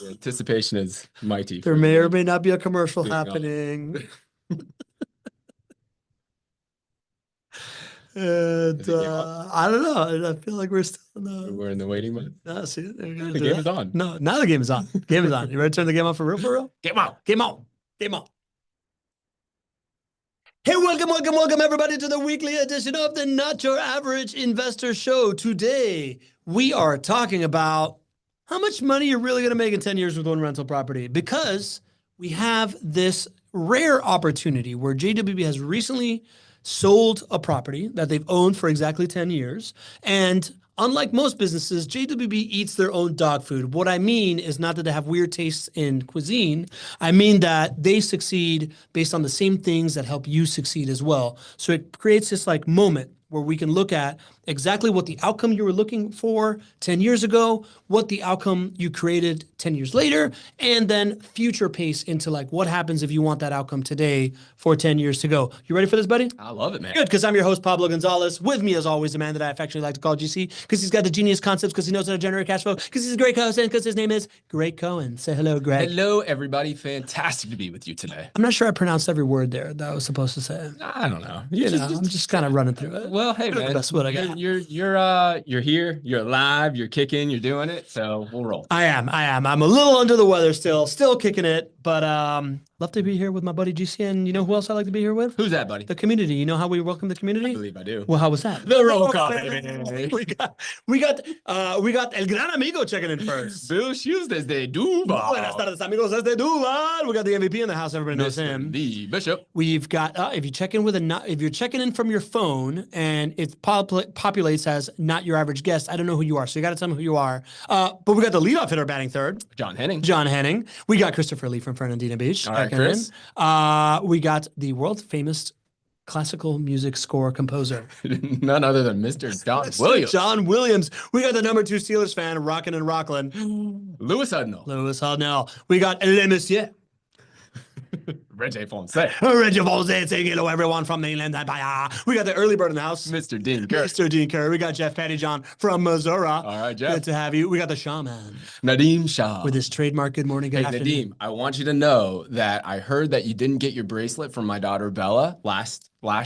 The anticipation is mighty. There may or may not be a commercial Moving on. happening. And Is it game on? I don't know. I feel like we're still in the. We're in the waiting mode. No, see, they're gonna The do game that. is on. No, now the game is on. Game is on. You ready to turn the game on for real? For real? Game on. Game on. Game on. Hey, welcome, everybody to the weekly edition of the Not Your Average Investor Show. Today, we are talking about how much money you're really going to make in 10 years with one rental property, because we have this rare opportunity where JWB has recently sold a property that they've owned for exactly 10 years. And unlike most businesses, JWB eats their own dog food. What I mean is not that they have weird tastes in cuisine. I mean that they succeed based on the same things that help you succeed as well. So it creates this like moment where we can look at exactly what the outcome you were looking for 10 years ago, what the outcome you created 10 years later, and then future pace into like what happens if you want that outcome today for 10 years to go. You ready for this, buddy? I love it, man. Good, because I'm your host, Pablo Gonzalez. With me, as always, the man that I affectionately like to call GC, because he's got the genius concepts, because he knows how to generate cash flow, because he's a great host, and because his name is Greg Cohen. Say hello, Greg. Hello, everybody. Fantastic to be with you today. I'm not sure I pronounced every word there that I was supposed to say. I don't know. I'm just kind of running through it. Well, hey, man. That's what I got. You're here. You're alive. You're kicking. You're doing it. So we'll roll. I am. I'm a little under the weather still kicking it, but love to be here with my buddy GC. And you know who else I like to be here with? Who's that, buddy? The community. You know how we welcome the community? I believe I do. Well, how was that? The roll call, baby. We got El Gran Amigo checking in first. Bill Shoes desde Duval. Buenas tardes, amigos desde Duval. We got the MVP in the house. Everybody knows him. The Bishop. We've got if you check in with if you're checking in from your phone and it populates as not your average guest, I don't know who you are, so you got to tell me who you are. But we got the leadoff hitter batting third, John Henning. John Henning. We got Christopher Lee from Fernandina Beach. All right, checking Chris. in. We got the world famous classical music score composer, None other than Mr. John Williams. John Williams. We got the number 2 Steelers fan, rocking and rockland, Lewis Hudnall. Lewis Hudnall. We got Le Monsieur. Reggie Fonseca. Reggie Fonseca saying hello, everyone from mainland Empire. We got the early bird in the house, Mr. Dean Kerr. Mr. Dean Kerr. We got Jeff Pettyjohn from Missouri. All right, Jeff. Good to have you. We got the shaman Nadeem Shah. with his trademark good morning, good Hey, afternoon. Nadeem, I want you to know that I heard that you didn't get your bracelet from my daughter Bella last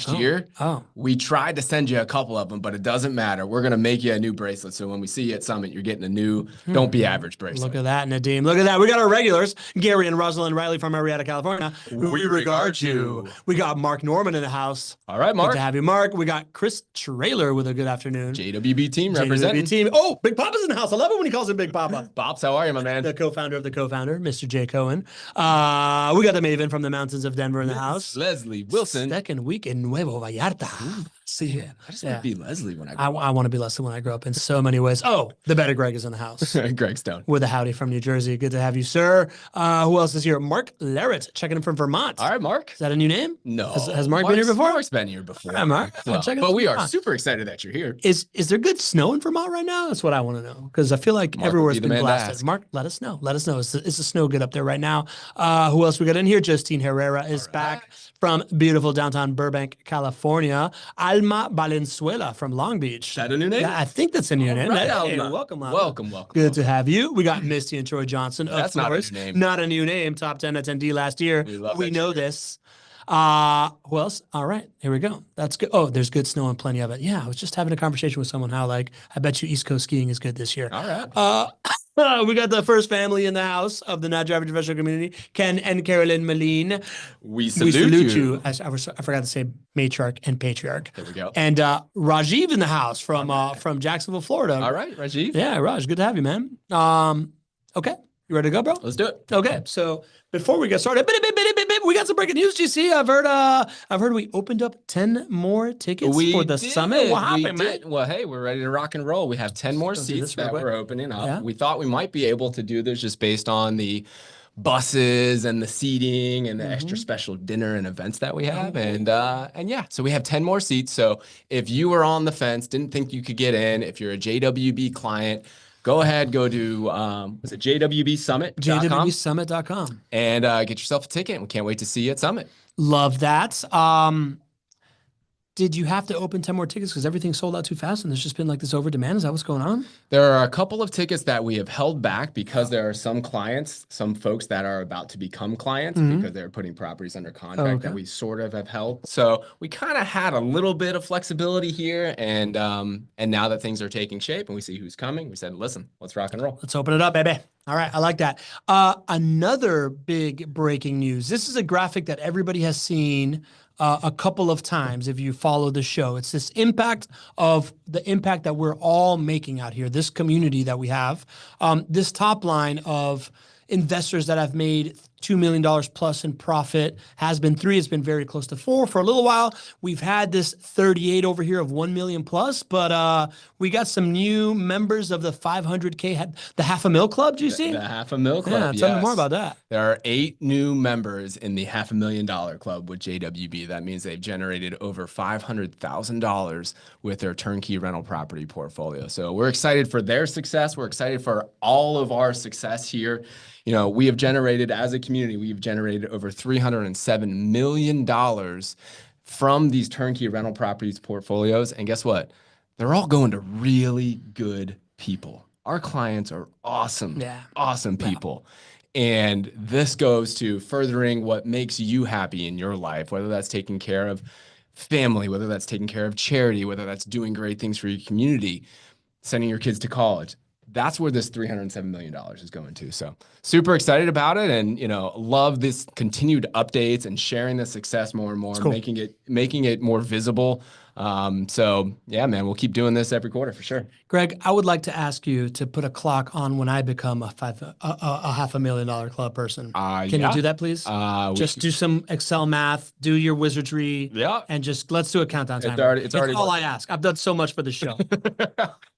year. Oh, We tried to send you a couple of them, but it doesn't matter. We're going to make you a new bracelet. So when we see you at Summit, you're getting a new Don't Be Average bracelet. look at that, Nadeem. Look at that. We got our regulars, Gary and Rosalind Riley from Marietta, California. We regard you. We got Mark Norman in the house. All right, Good Mark. to have you, Mark. We got Chris Trailer with a good afternoon. JWB team JWB representing. team. Oh, Big Papa's in the house. I love it when he calls him Big Papa. Bobs, how are you, my man? The co-founder of the co-founder, Mr. Jay Cohen. We got the Maven from the mountains of Denver in the house. Leslie Wilson. Second week in Nuevo Vallarta. See, I just want to be Leslie when I I want to be Leslie when I grow up in so many ways. Oh, the better Greg is in the house. Greg Stone. With a howdy from New Jersey. Good to have you, sir. Who else is here? Mark Larrett, checking in from Vermont. All right, Mark. Is that a new name? No. Has Mark been here before? Mark's been here before. Yeah, Mark. Well, Check it but out. we are Vermont. super excited that you're here. Is there good snow in Vermont right now? That's what I want to know, because I feel like Mark would everywhere's be the been man to blasted. ask. Mark, let us know. Let us know. Is the snow good up there right now? Who else we got in here? Justine Herrera is back from beautiful downtown Burbank, California. Alma Valenzuela from Long Beach. Is that a new name? Yeah, I think that's a new name. Right, Hey, Alma. welcome, Alma. Welcome. Good to have you. We got Misty and Troy Johnson. That's of not a course. new name. Not a new name. Top 10 attendee last year. We love We that know shit. this. Who else? All right, here we go. That's good. Oh, there's good snow and plenty of it. Yeah, I was just having a conversation with someone how like I bet you East Coast skiing is good this year. All right. We got the first family in the house of the Not Your Average Investor community, Ken and Carolyn Moline. We We salute, salute you. I forgot to say matriarch and patriarch. There we go. And Rajiv in the house from Jacksonville, Florida. All right, Rajiv. Yeah, Raj, good to have you, man. Okay, you ready to go, bro? Let's do it. Okay, so before we get started, we got some breaking news. GC, I've heard we opened up 10 more tickets for the summit. What happened, man? Well, hey, we're ready to rock and roll. We have 10 more Let's do seats this real that quick. we're opening up. Yeah. We thought we might be able to do this just based on the buses and the seating and the extra special dinner and events that we have. And yeah, so we have 10 more seats. So if you were on the fence, didn't think you could get in, if you're a JWB client, go ahead, go to was it JWBSummit.com JWBSummit.com. and get yourself a ticket. We can't wait to see you at Summit. Love that. Did you have to open 10 more tickets because everything sold out too fast and there's just been like this over demand? Is that what's going on? There are a couple of tickets that we have held back because there are some clients, some folks that are about to become clients because they're putting properties under contract that we sort of have held. So we kind of had a little bit of flexibility here, and now that things are taking shape and we see who's coming, we said, listen, let's rock and roll. Let's open it up, baby. All right, I like that. Another big breaking news. This is a graphic that everybody has seen a couple of times if you follow the show. It's this impact that we're all making out here, this community that we have. This top line of investors that have made $2 million plus in profit has been 3. It's been very close to 4 for a little while. We've had this 38 over here of 1 million plus, but we got some new members of the 500K, the $500,000 club. Do you see? The $500,000 club. Yeah, tell me more about that. There are 8 new members in the $500,000 club with JWB. That means they've generated over $500,000 with their turnkey rental property portfolio. So we're excited for their success. We're excited for all of our success here. You know, we have generated, as a community, we've generated over $307 million from these turnkey rental properties portfolios. And guess what? They're all going to really good people. Our clients are awesome, awesome people. And this goes to furthering what makes you happy in your life, whether that's taking care of family, whether that's taking care of charity, whether that's doing great things for your community, sending your kids to college. That's where this $307 million is going to. So super excited about it, and love this continued updates and sharing the success more and more, making it more visible. So yeah, man, we'll keep doing this every quarter for sure. Greg, I would like to ask you to put a clock on when I become a $500,000 club person. Can you do that, please? Just do some Excel math, do your wizardry, and just let's do a countdown timer. It's already all I ask. I've done so much for the show.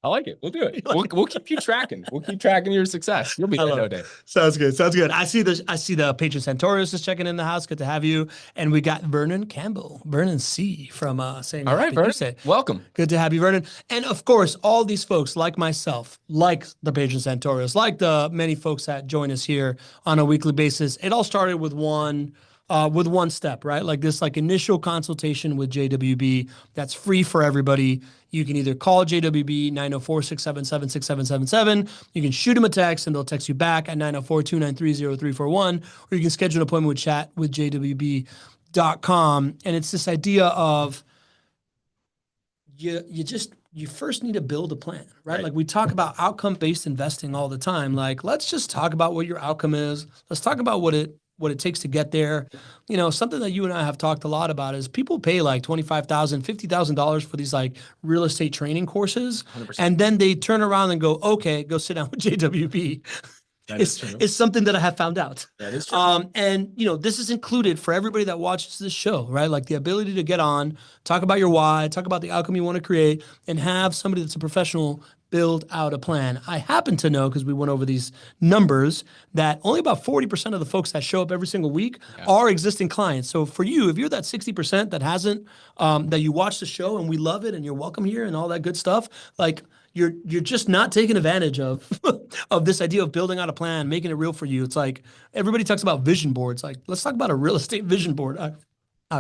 I like it. We'll do it. We'll keep you tracking. We'll keep tracking your success. You'll be there no day. Sounds good. Sounds good. I see the patron Santorios is checking in the house. Good to have you. And we got Vernon Campbell, Vernon C from saying. All right, Vernon. Welcome. Good to have you, Vernon. And of course, all these folks like myself, like the patron Santorios, like the many folks that join us here on a weekly basis. It all started with one step, right? Like this, initial consultation with JWB. That's free for everybody. You can either call JWB 904-677-6777. You can shoot them a text and they'll text you back at 904-293-0341, or you can schedule an appointment with chat with JWB.com. And it's this idea of you first need to build a plan, right? Like we talk about outcome-based investing all the time. Like, let's just talk about what your outcome is. Let's talk about what it takes to get there. Something that you and I have talked a lot about is people pay like $25,000, $50,000 for these like real estate training courses. 100%. And then they turn around and go, okay, go sit down with JWB. It's something that I have found out. That is true. And this is included for everybody that watches this show, right? Like the ability to get on, talk about your why, talk about the outcome you want to create, and have somebody that's a professional build out a plan. I happen to know, because we went over these numbers, that only about 40% of the folks that show up every single week are existing clients. So for you, if you're that 60% that hasn't, that you watch the show and we love it and you're welcome here and all that good stuff, like you're just not taking advantage of of this idea of building out a plan, making it real for you. It's like everybody talks about vision boards. Like, let's talk about a real estate vision board out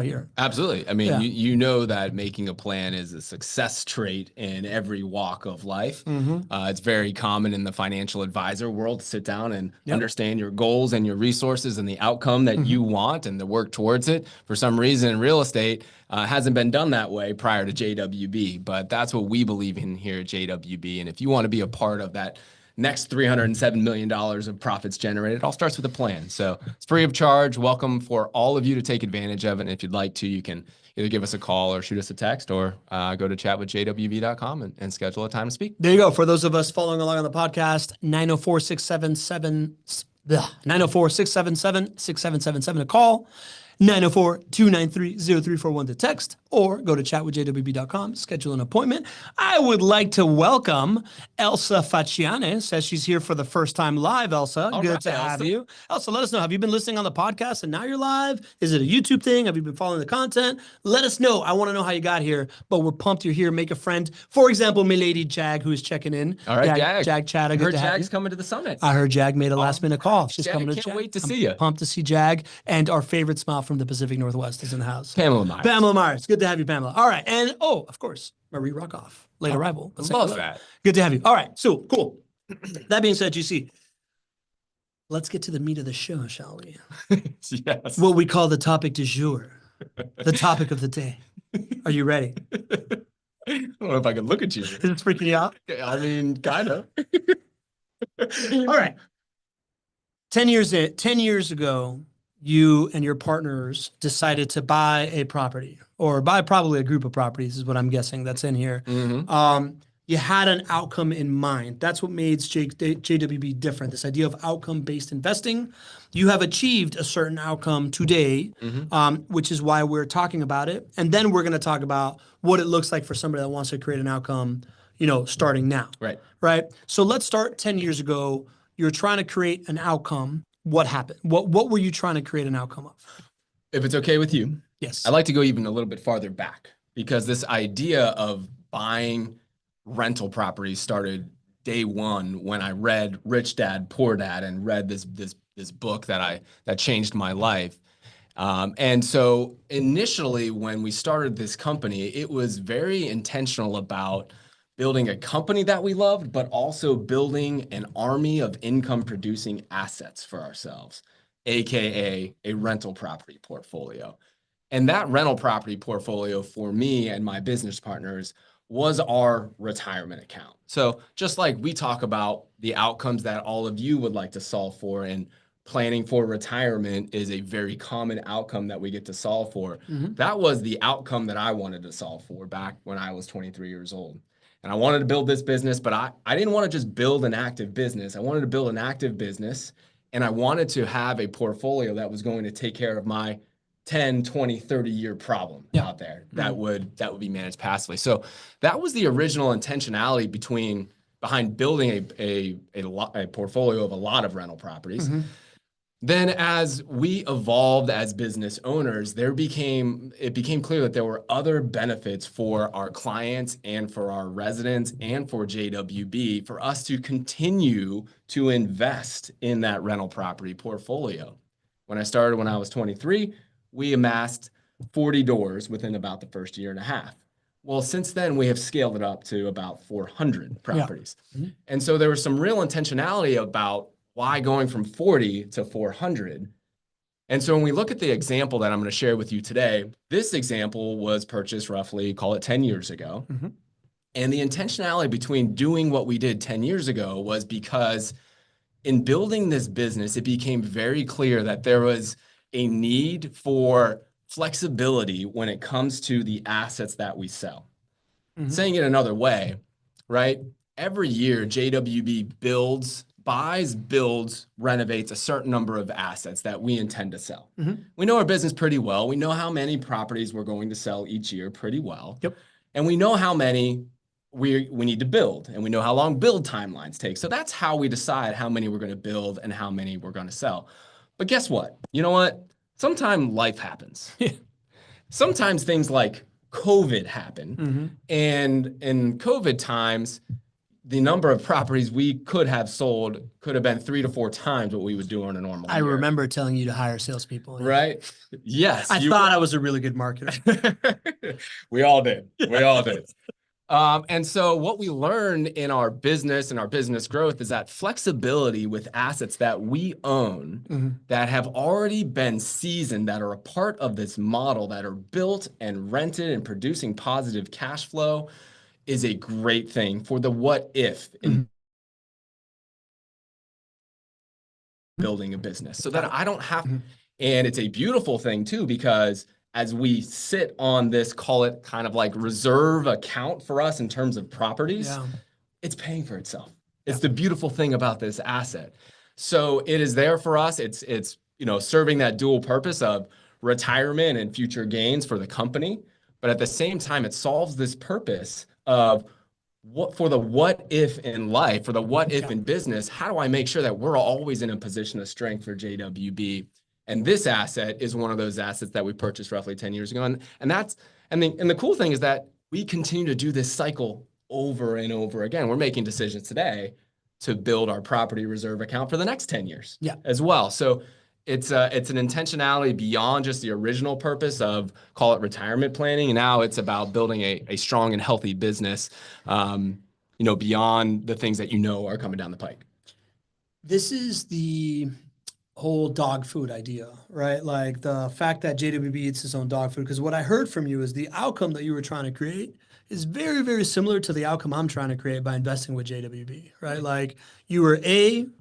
here. Absolutely. I mean, you know that making a plan is a success trait in every walk of life. It's very common in the financial advisor world to sit down and understand your goals and your resources and the outcome that you want and to work towards it. For some reason, in real estate, hasn't been done that way prior to JWB, but that's what we believe in here at JWB. And if you want to be a part of that next $307 million of profits generated, it all starts with a plan. So it's free of charge. Welcome for all of you to take advantage of it. And if you'd like to, you can either give us a call or shoot us a text, or go to chatwithjwb.com and schedule a time to speak. There you go. For those of us following along on the podcast, 904-677-6777 to call, 904-293-0341 to text, or go to chatwithjwb.com, schedule an appointment. I would like to welcome Elsa Facciane. Says she's here for the first time live. Elsa, good to have you. Elsa, let us know. Have you been listening on the podcast and now you're live? Is it a YouTube thing? Have you been following the content? Let us know. I want to know how you got here, but we're pumped you're here. Make a friend. For example, Milady Jag, who is checking in. All right, Jag. Jag Chatta, good to have you. Jag's coming to the summit. I heard Jag made a last-minute call. She's coming to can't wait to see you. Pumped to see Jag. And our favorite smile from the Pacific Northwest is in the house. Pamela Myers. Pamela Myers. Good to to have you, Pamela. All right. And of course, Marie Rockoff, late arrival. Let's say Love hello. that. Good to have you. All right. So cool. That being said, GC, let's get to the meat of the show, shall we? Yes. What we call the topic du jour, the topic of the day. Are you ready? I don't know if I can look at you. Is it freaking you out? I mean, kind of. All right. 10 years ago, you and your partners decided to buy a property, or buy probably a group of properties is what I'm guessing that's in here. You had an outcome in mind. That's what made JWB different, this idea of outcome-based investing. You have achieved a certain outcome today, which is why we're talking about it. And then we're going to talk about what it looks like for somebody that wants to create an outcome, starting now. Right. So let's start 10 years ago. You're trying to create an outcome. What happened? What were you trying to create an outcome of? If it's okay with you, yes, I'd like to go even a little bit farther back, because this idea of buying rental properties started day one when I read Rich Dad, Poor Dad and read this book that changed my life. And so initially when we started this company, it was very intentional about building a company that we loved, but also building an army of income producing assets for ourselves, AKA a rental property portfolio. And that rental property portfolio for me and my business partners was our retirement account. So just like we talk about the outcomes that all of you would like to solve for, and planning for retirement is a very common outcome that we get to solve for. That was the outcome that I wanted to solve for back when I was 23 years old. And I wanted to build this business, but I didn't want to just build an active business. I wanted to build an active business, and I wanted to have a portfolio that was going to take care of my 10, 20, 30-year problem out there that would be managed passively. So that was the original intentionality behind building a portfolio of a lot of rental properties. Then as we evolved as business owners, it became clear that there were other benefits for our clients and for our residents and for JWB for us to continue to invest in that rental property portfolio. When I started when I was 23, we amassed 40 doors within about the first year and a half. Well, since then, we have scaled it up to about 400 properties. And so there was some real intentionality about why going from 40 to 400. And so when we look at the example that I'm going to share with you today, this example was purchased roughly, call it 10 years ago. And the intentionality between doing what we did 10 years ago was because in building this business, it became very clear that there was a need for flexibility when it comes to the assets that we sell. Saying it another way, right? Every year, JWB builds, renovates a certain number of assets that we intend to sell. We know our business pretty well. We know how many properties we're going to sell each year pretty well. And we know how many we need to build, and we know how long build timelines take. So that's how we decide how many we're going to build and how many we're going to sell. But guess what? You know what? Sometimes life happens. Sometimes things like COVID happen. And in COVID times, the number of properties we could have sold could have been 3 to 4 times what we would do on a normal year. I remember telling you to hire salespeople. Right? Yes. I thought I was a really good marketer. We all did. We all did. And so what we learned in our business and our business growth is that flexibility with assets that we own that have already been seasoned, that are a part of this model, that are built and rented and producing positive cash flow, is a great thing for the what if in building a business, so that I don't have. And it's a beautiful thing too, because as we sit on this, call it kind of like reserve account for us in terms of properties, it's paying for itself. It's the beautiful thing about this asset. So it is there for us. It's serving that dual purpose of retirement and future gains for the company. But at the same time, it solves this purpose of for the what if in life, for the what if in business. How do I make sure that we're always in a position of strength for JWB? And this asset is one of those assets that we purchased roughly 10 years ago. And the cool thing is that we continue to do this cycle over and over again. We're making decisions today to build our property reserve account for the next 10 years as well. So it's an intentionality beyond just the original purpose of, call it retirement planning. And now it's about building a strong and healthy business, beyond the things that are coming down the pike. This is the whole dog food idea, right? Like the fact that JWB eats its own dog food. Because what I heard from you is the outcome that you were trying to create is very, very similar to the outcome I'm trying to create by investing with JWB, right? Like you were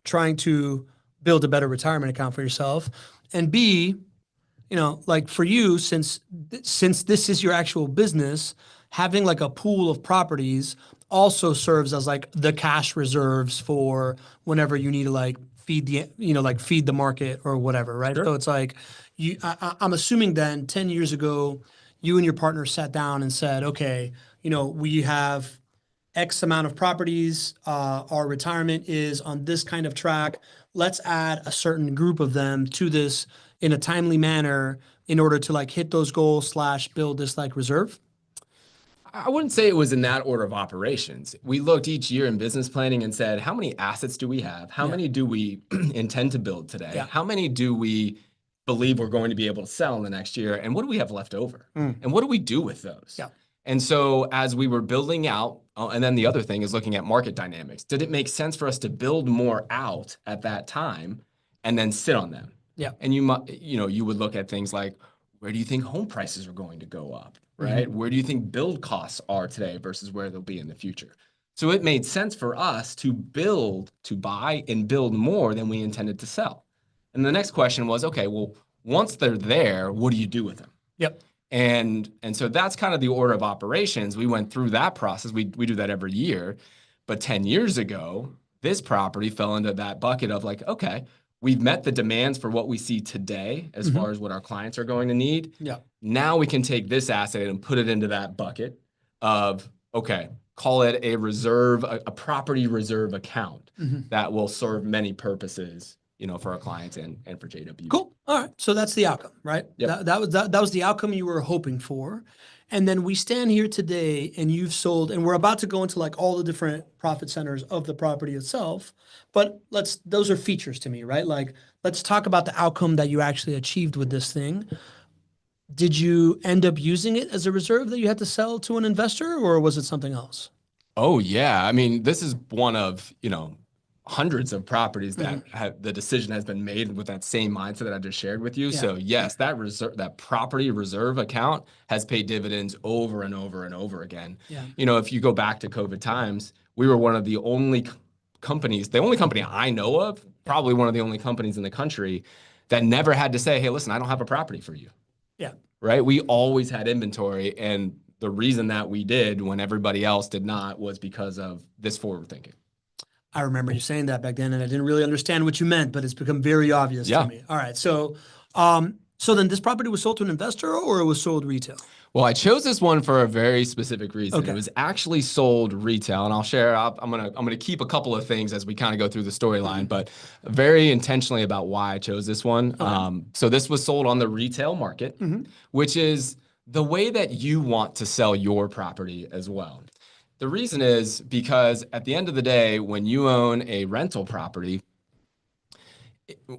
trying to build a better retirement account for yourself, and B, like for you, since this is your actual business, having like a pool of properties also serves as like the cash reserves for whenever you need to like feed the market or whatever, right? Sure. So it's like I'm assuming then 10 years ago, you and your partner sat down and said, okay, we have X amount of properties. Our retirement is on this kind of track. Let's add a certain group of them to this in a timely manner in order to like hit those goals / build this like reserve. I wouldn't say it was in that order of operations. We looked each year in business planning and said, how many assets do we have? How many do we intend to build today? Yeah. How many do we believe we're going to be able to sell in the next year? And what do we have left over? And what do we do with those? Yeah. And so as we were building out, and then the other thing is looking at market dynamics. Did it make sense for us to build more out at that time and then sit on them? Yeah. And you would look at things like, where do you think home prices are going to go up? Right? Where do you think build costs are today versus where they'll be in the future? So it made sense for us to buy and build more than we intended to sell. And the next question was, okay, well, once they're there, what do you do with them? Yep. And so that's kind of the order of operations. We went through that process. We do that every year. But 10 years ago, this property fell into that bucket of like, okay, we've met the demands for what we see today as far as what our clients are going to need. Yeah. Now we can take this asset and put it into that bucket of, okay, call it a reserve, a property reserve account that will serve many purposes, for our clients and for JW. Cool. All right. So that's the outcome, right? Yep. That was the outcome you were hoping for. And then we stand here today and you've sold, and we're about to go into like all the different profit centers of the property itself. But those are features to me, right? Like, let's talk about the outcome that you actually achieved with this thing. Did you end up using it as a reserve that you had to sell to an investor, or was it something else? Oh, yeah. I mean, this is one of, hundreds of properties that the decision has been made with that same mindset that I just shared with you. Yeah. So yes, that property reserve account has paid dividends over and over and over again. Yeah. If you go back to COVID times, we were one of the only companies, the only company I know of, probably one of the only companies in the country that never had to say, hey, listen, I don't have a property for you. Yeah. Right. We always had inventory. And the reason that we did when everybody else did not was because of this forward thinking. I remember you saying that back then, and I didn't really understand what you meant, but it's become very obvious to me. All right. So then this property was sold to an investor, or it was sold retail? Well, I chose this one for a very specific reason. Okay. It was actually sold retail, and I'll share. I'm gonna keep a couple of things as we kind of go through the storyline, but very intentionally about why I chose this one. Okay. So this was sold on the retail market, which is the way that you want to sell your property as well. The reason is because at the end of the day, when you own a rental property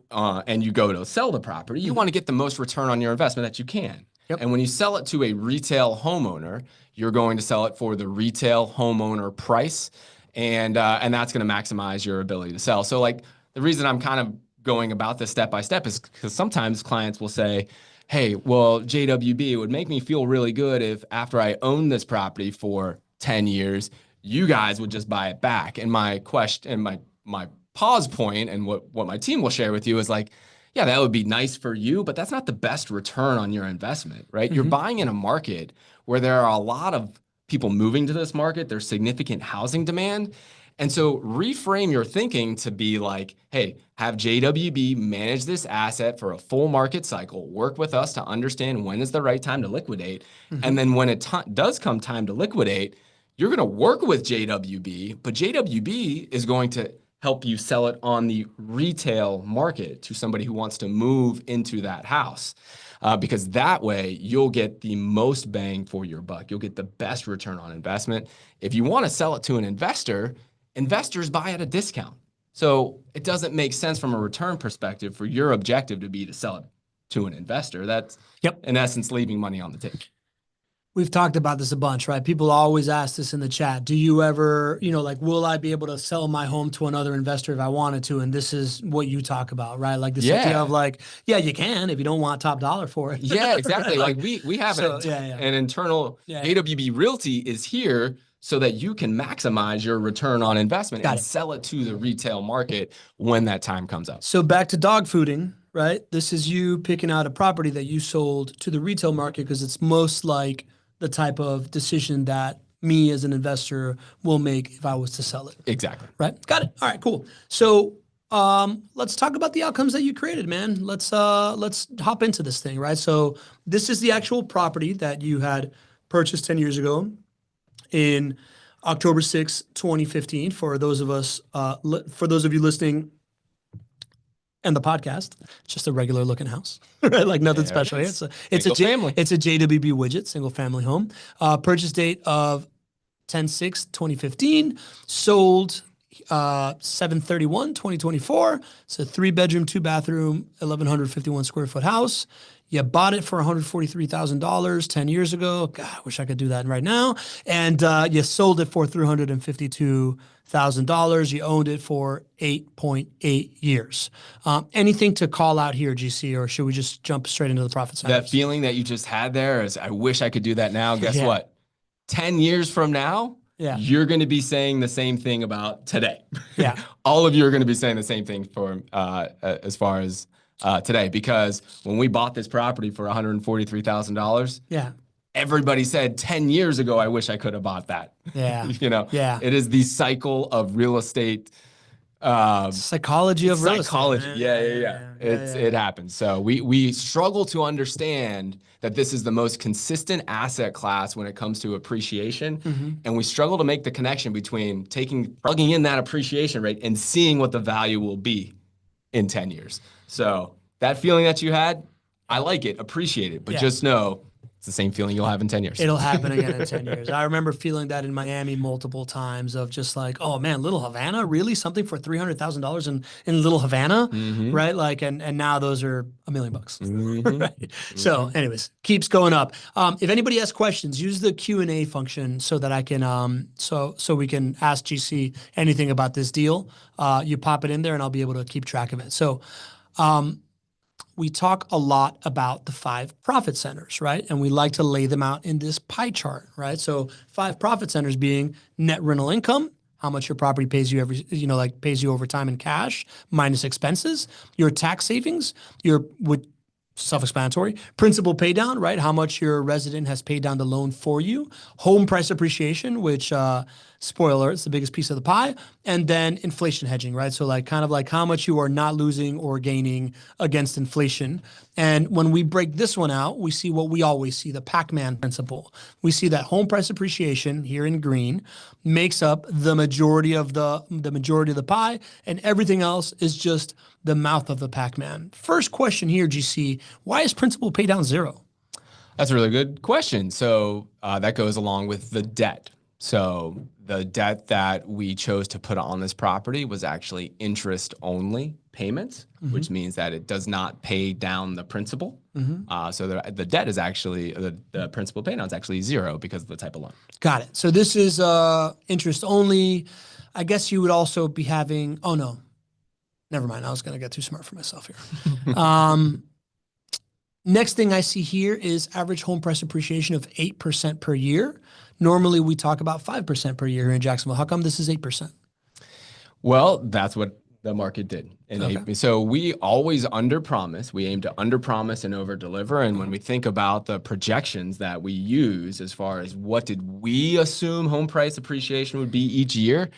and you go to sell the property, you want to get the most return on your investment that you can. Yep. And when you sell it to a retail homeowner, you're going to sell it for the retail homeowner price, and that's going to maximize your ability to sell. So like the reason I'm kind of going about this step by step is because sometimes clients will say, hey, well, JWB, it would make me feel really good if after I own this property for 10 years, you guys would just buy it back. And my question and my pause point and what my team will share with you is like, yeah, that would be nice for you, but that's not the best return on your investment, right? You're buying in a market where there are a lot of people moving to this market. There's significant housing demand. And so reframe your thinking to be like, hey, have JWB manage this asset for a full market cycle, work with us to understand when is the right time to liquidate. And then when it does come time to liquidate, you're going to work with JWB, but JWB is going to help you sell it on the retail market to somebody who wants to move into that house. Because that way you'll get the most bang for your buck. You'll get the best return on investment. If you want to sell it to an investor, investors buy at a discount. So it doesn't make sense from a return perspective for your objective to be to sell it to an investor. That's in essence leaving money on the table. We've talked about this a bunch, right? People always ask this in the chat. Do you ever, like, will I be able to sell my home to another investor if I wanted to? And this is what you talk about, right? Like this idea of like, yeah, you can if you don't want top dollar for it. Yeah, exactly. Right? Like we have an internal AWB Realty is here so that you can maximize your return on investment and sell it to the retail market when that time comes up. So back to dog fooding, right? This is you picking out a property that you sold to the retail market because it's most like the type of decision that me as an investor will make if I was to sell it. Exactly. Right. Got it. All right, cool. So let's talk about the outcomes that you created, man. Let's hop into this thing, right? So this is the actual property that you had purchased 10 years ago in October 6, 2015. For those of you listening and the podcast, just a regular looking house, right? Like nothing special here. It's a JWB Widget, single family home. Purchase date of 10/6/2015, sold 7/31/2024. It's a 3-bedroom, 2-bathroom, 1,151 square foot house. You bought it for $143,000 10 years ago. God, I wish I could do that right now. And you sold it for $352,000. You owned it for 8.8 years. Anything to call out here, GC, or should we just jump straight into the profit side? That feeling that you just had there is, I wish I could do that now. Guess what? 10 years from now, you're going to be saying the same thing about today. Yeah. All of you are going to be saying the same thing for as far as today, because when we bought this property for $143,000, everybody said 10 years ago, I wish I could have bought that. Yeah. It is the cycle of real estate. Psychology of real estate. It happens. So we struggle to understand that this is the most consistent asset class when it comes to appreciation. And we struggle to make the connection between plugging in that appreciation rate and seeing what the value will be in 10 years. So that feeling that you had, I like it, appreciate it, but just know it's the same feeling you'll have in 10 years. It'll happen again in 10 years. I remember feeling that in Miami multiple times of just like, oh man, Little Havana, really? Something for $300,000 in Little Havana, right? Like, and now those are $1 million bucks. Right? So anyways, keeps going up. If anybody has questions, use the Q&A function so that I can, so we can ask GC anything about this deal. You pop it in there and I'll be able to keep track of it. So, we talk a lot about the 5 profit centers, right? And we like to lay them out in this pie chart, right? So 5 profit centers being net rental income, how much your property pays you pays you over time in cash, minus expenses, your tax savings, self-explanatory, principal pay down, right? How much your resident has paid down the loan for you, home price appreciation, which, spoiler, it's the biggest piece of the pie, and then inflation hedging, right? So like kind of like how much you are not losing or gaining against inflation. And when we break this one out, we see what we always see, the Pac-Man principle. We see that home price appreciation here in green makes up the majority of the pie, and everything else is just the mouth of the Pac-Man. First question here, GC, why is principal pay down 0? That's a really good question. So that goes along with the debt. So the debt that we chose to put on this property was actually interest-only payments, which means that it does not pay down the principal. So the debt is actually, the principal pay down is actually 0 because of the type of loan. Got it. So this is interest-only. I guess you would also be having, oh no, never mind. I was going to get too smart for myself here. Next thing I see here is average home price appreciation of 8% per year. Normally we talk about 5% per year in Jacksonville. How come this is 8%? Well, that's what the market did. And so we always underpromise. We aim to underpromise and overdeliver. And when we think about the projections that we use as far as what did we assume home price appreciation would be each year,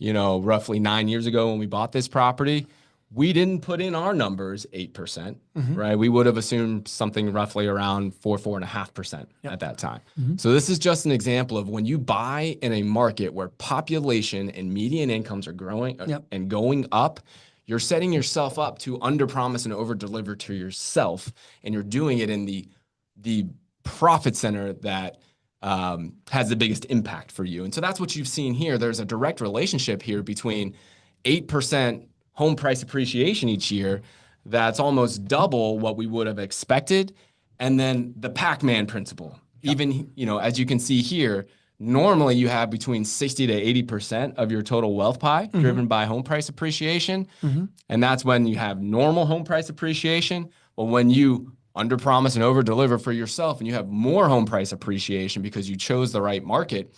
roughly 9 years ago when we bought this property, we didn't put in our numbers 8%, right? We would have assumed something roughly around 4.5% at that time. So this is just an example of when you buy in a market where population and median incomes are growing and going up, you're setting yourself up to underpromise and overdeliver to yourself, and you're doing it in the profit center that has the biggest impact for you. And so that's what you've seen here. There's a direct relationship here between 8% home price appreciation each year. That's almost double what we would have expected. And then the Pac-Man principle, even, as you can see here, normally you have between 60 to 80% of your total wealth pie driven by home price appreciation. And that's when you have normal home price appreciation. Well, when you under promise and over deliver for yourself and you have more home price appreciation because you chose the right market,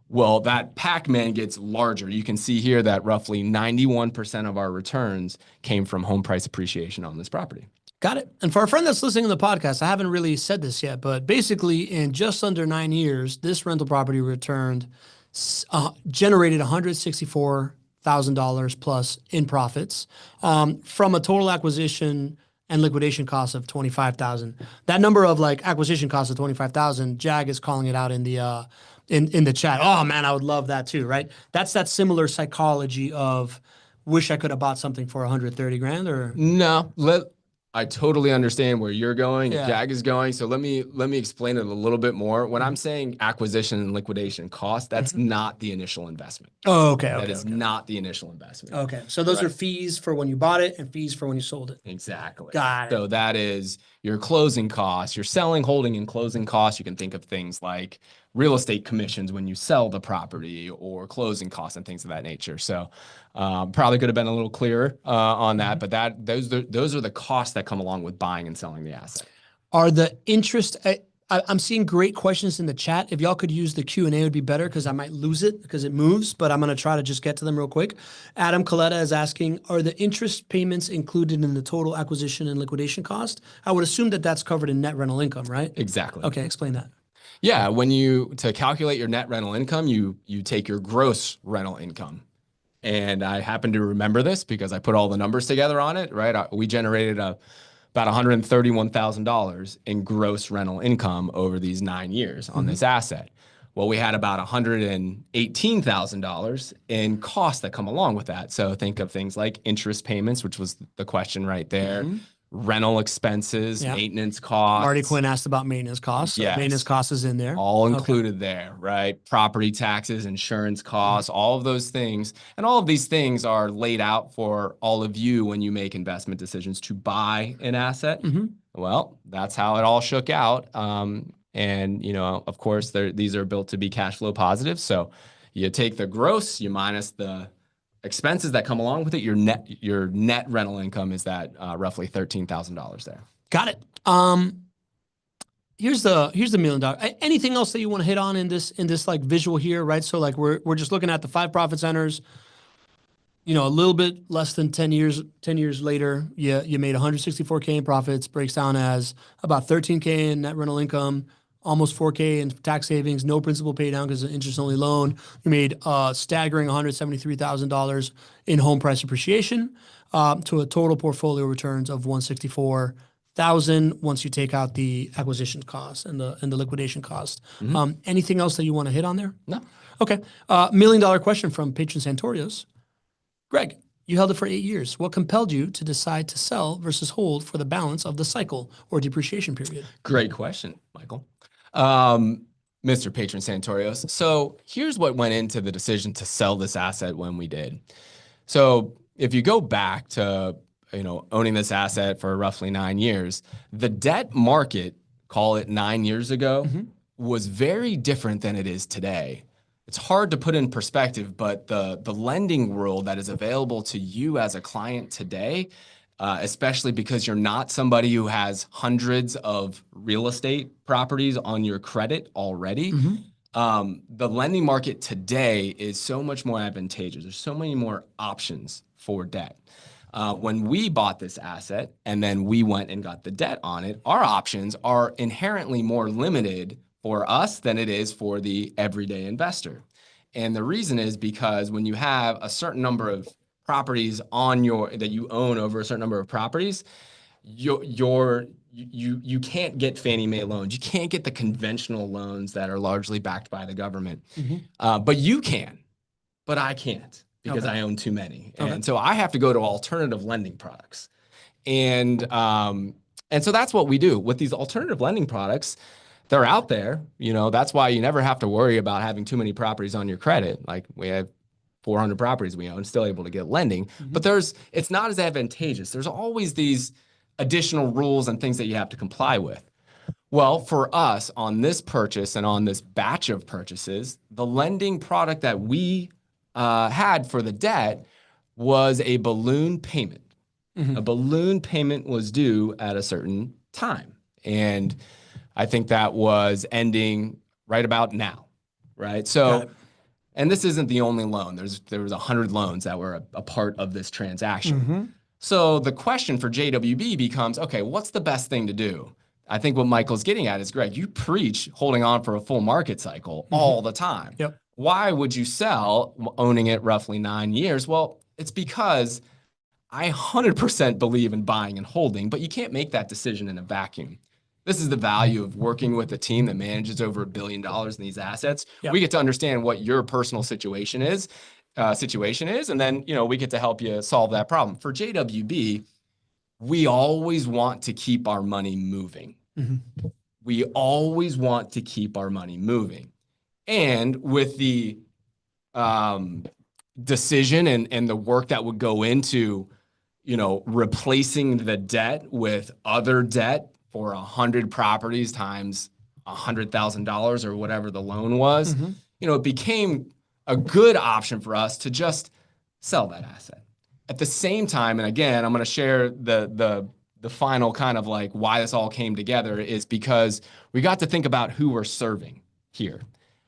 well, that Pac-Man gets larger. You can see here that roughly 91% of our returns came from home price appreciation on this property. Got it. And for a friend that's listening to the podcast, I haven't really said this yet, but basically in just under 9 years, this rental property generated $164,000 plus in profits from a total acquisition and liquidation cost of $25,000. That number of like acquisition cost of $25,000, Jag is calling it out in the in the chat. Oh man, I would love that too, right? That's that similar psychology of wish I could have bought something for 130 grand or no. I totally understand where you're going, Jag is going. So let me explain it a little bit more. When I'm saying acquisition and liquidation cost, that's not the initial investment. Oh, okay. That is not the initial investment. Okay. So those are fees for when you bought it and fees for when you sold it. Exactly. Got it. So that is your closing costs, your selling, holding, and closing costs. You can think of things like real estate commissions when you sell the property or closing costs and things of that nature. So probably could have been a little clearer on that, but those are the costs that come along with buying and selling the asset. Are the interest, I'm seeing great questions in the chat. If y'all could use the Q&A, it would be better because I might lose it because it moves, but I'm going to try to just get to them real quick. Adam Coletta is asking, are the interest payments included in the total acquisition and liquidation cost? I would assume that that's covered in net rental income, right? Exactly. Okay, explain that. Yeah, to calculate your net rental income, you take your gross rental income. And I happen to remember this because I put all the numbers together on it, right? We generated about $131,000 in gross rental income over these 9 years on this asset. Well, we had about $118,000 in costs that come along with that. So think of things like interest payments, which was the question right there. Rental expenses, maintenance costs. Marty Quinn asked about maintenance costs. So maintenance costs is in there. All included there, right? Property taxes, insurance costs, all of those things. And all of these things are laid out for all of you when you make investment decisions to buy an asset. Well, that's how it all shook out. And, of course, these are built to be cash flow positive. So you take the gross, you minus the expenses that come along with it, your net rental income is that roughly $13,000 there. Got it. Here's the $1 million. Anything else that you want to hit on in this like visual here, right? So like we're just looking at the 5 profit centers. A little bit less than 10 years later, you made 164K in profits, breaks down as about 13K in net rental income, almost 4K in tax savings, no principal pay down because it's an interest-only loan. You made a staggering $173,000 in home price appreciation to a total portfolio returns of $164,000 once you take out the acquisition cost and the liquidation cost. Anything else that you want to hit on there? No. Okay. $1 million question from Patron Santorios. Greg, you held it for 8 years. What compelled you to decide to sell versus hold for the balance of the cycle or depreciation period? Great question, Michael. Mr. Patron Santorios. So here's what went into the decision to sell this asset when we did. So if you go back to, owning this asset for roughly 9 years, the debt market, call it 9 years ago, was very different than it is today. It's hard to put in perspective, but the lending world that is available to you as a client today, especially because you're not somebody who has hundreds of real estate properties on your credit already. The lending market today is so much more advantageous. There's so many more options for debt. When we bought this asset and then we went and got the debt on it, our options are inherently more limited for us than it is for the everyday investor. And the reason is because when you have a certain number of properties that you own over a certain number of properties, you can't get Fannie Mae loans. You can't get the conventional loans that are largely backed by the government. But you can, but I can't because I own too many. And so I have to go to alternative lending products. And so that's what we do with these alternative lending products. They're out there, that's why you never have to worry about having too many properties on your credit. Like we have 400 properties we own, still able to get lending, but it's not as advantageous. There's always these additional rules and things that you have to comply with. Well, for us on this purchase and on this batch of purchases, the lending product that we had for the debt was a balloon payment. A balloon payment was due at a certain time. And I think that was ending right about now, right? So, and this isn't the only loan. There was 100 loans that were a part of this transaction. So the question for JWB becomes, okay, what's the best thing to do? I think what Michael's getting at is, Greg, you preach holding on for a full market cycle all the time. Why would you sell owning it roughly 9 years? Well, it's because I 100% believe in buying and holding, but you can't make that decision in a vacuum. This is the value of working with a team that manages over $1 billion in these assets. We get to understand what your personal situation is, and then we get to help you solve that problem. For JWB, we always want to keep our money moving. We always want to keep our money moving. And with the decision and the work that would go into, replacing the debt with other debt for 100 properties times $100,000 or whatever the loan was, it became a good option for us to just sell that asset. At the same time, and again, I'm going to share the final kind of like why this all came together is because we got to think about who we're serving here.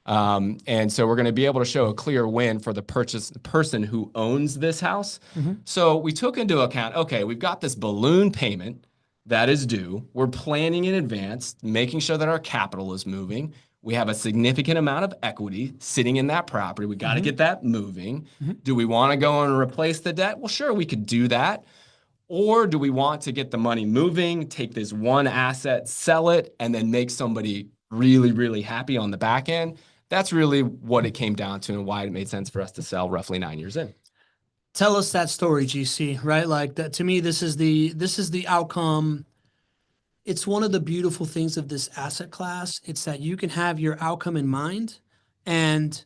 And so we're going to be able to show a clear win for the person who owns this house. So we took into account, okay, we've got this balloon payment that is due. We're planning in advance, making sure that our capital is moving. We have a significant amount of equity sitting in that property. We got to get that moving. Do we want to go and replace the debt? Well, sure, we could do that. Or do we want to get the money moving, take this one asset, sell it, and then make somebody really, really happy on the back end? That's really what it came down to and why it made sense for us to sell roughly 9 years in. Tell us that story, GC, right? Like that to me, this is the outcome. It's one of the beautiful things of this asset class. It's that you can have your outcome in mind, and